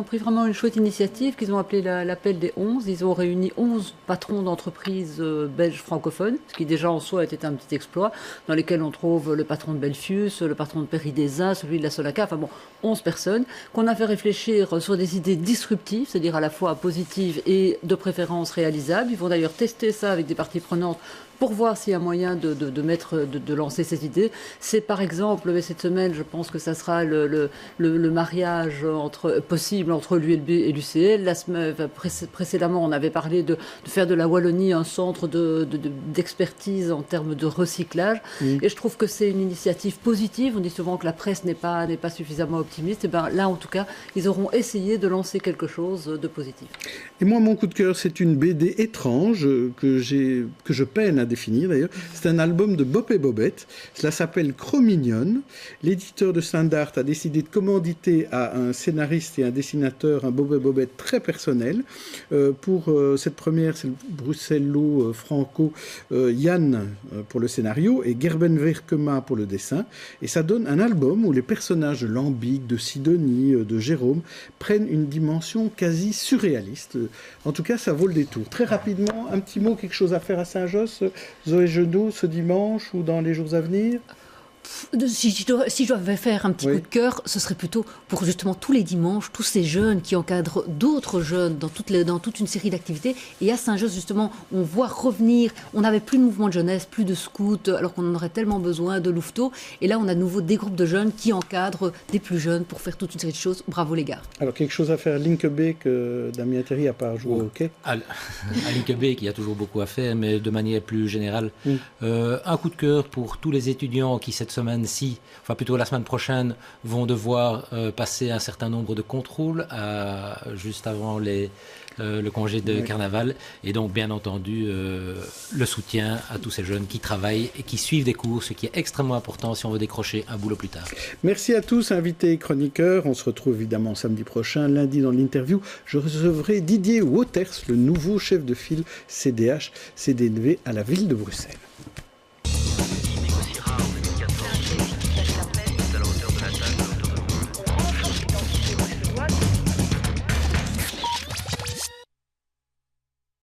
pris vraiment une chouette initiative qu'ils ont appelé l'appel des 11. Ils ont réuni 11 patrons d'entreprises belges francophones, ce qui déjà en soi était un petit exploit, dans lesquels on trouve le patron de Belfius, le patron de Péridesa, celui de la Solaca, 11 personnes, qu'on a fait réfléchir sur des idées disruptives, c'est-à-dire à la fois positives et de préférence réalisables. Ils vont d'ailleurs tester ça avec des parties prenantes pour voir s'il y a moyen de lancer ces idées. C'est par exemple, cette semaine, je pense que ça sera le mariage possible entre l'ULB et l'UCL. Précédemment, on avait parlé de faire de la Wallonie un centre d'expertise en termes de recyclage. Et je trouve que c'est une initiative positive. On dit souvent que la presse n'est pas suffisamment optimiste. Et là, en tout cas, ils auront essayé de lancer quelque chose de positif. Et moi, mon coup de cœur, c'est une BD étrange que je peine à définir d'ailleurs. C'est un album de Bob et Bobette. Cela s'appelle Cro-Mignonne. L'éditeur de Saint-Dart a décidé de commanditer à un scénariste et un dessinateur un Bob et Bobette très personnel. Pour cette première, c'est le bruxello-franco Yann pour le scénario et Gerben Verkema pour le dessin. Et ça donne un album où les personnages de Lambic, de Sidonie, de Jérôme prennent une dimension quasi surréaliste. En tout cas, ça vaut le détour. Très rapidement, un petit mot, quelque chose à faire à Saint-Josse, Zoé Genot, ce dimanche ou dans les jours à venir? Si je devais faire un petit coup de cœur, ce serait plutôt pour justement tous les dimanches, tous ces jeunes qui encadrent d'autres jeunes dans toute une série d'activités. Et à Saint-Josse, justement, on voit revenir, on n'avait plus de mouvement de jeunesse, plus de scouts, alors qu'on en aurait tellement besoin, de louveteaux. Et là, on a de nouveau des groupes de jeunes qui encadrent des plus jeunes pour faire toute une série de choses. Bravo les gars. Alors, quelque chose à faire à Linkebeek, Damien Théry, à part jouer au hockey? À Linkebeek, il y a toujours beaucoup à faire, mais de manière plus générale. Un coup de cœur pour tous les étudiants qui, cette semaine-ci, enfin plutôt la semaine prochaine, vont devoir passer un certain nombre de contrôles juste avant le congé de carnaval. Et donc, bien entendu, le soutien à tous ces jeunes qui travaillent et qui suivent des cours, ce qui est extrêmement important si on veut décrocher un boulot plus tard. Merci à tous, invités et chroniqueurs. On se retrouve évidemment samedi prochain, lundi dans l'interview. Je recevrai Didier Wouters, le nouveau chef de file CDH-CDNV à la ville de Bruxelles.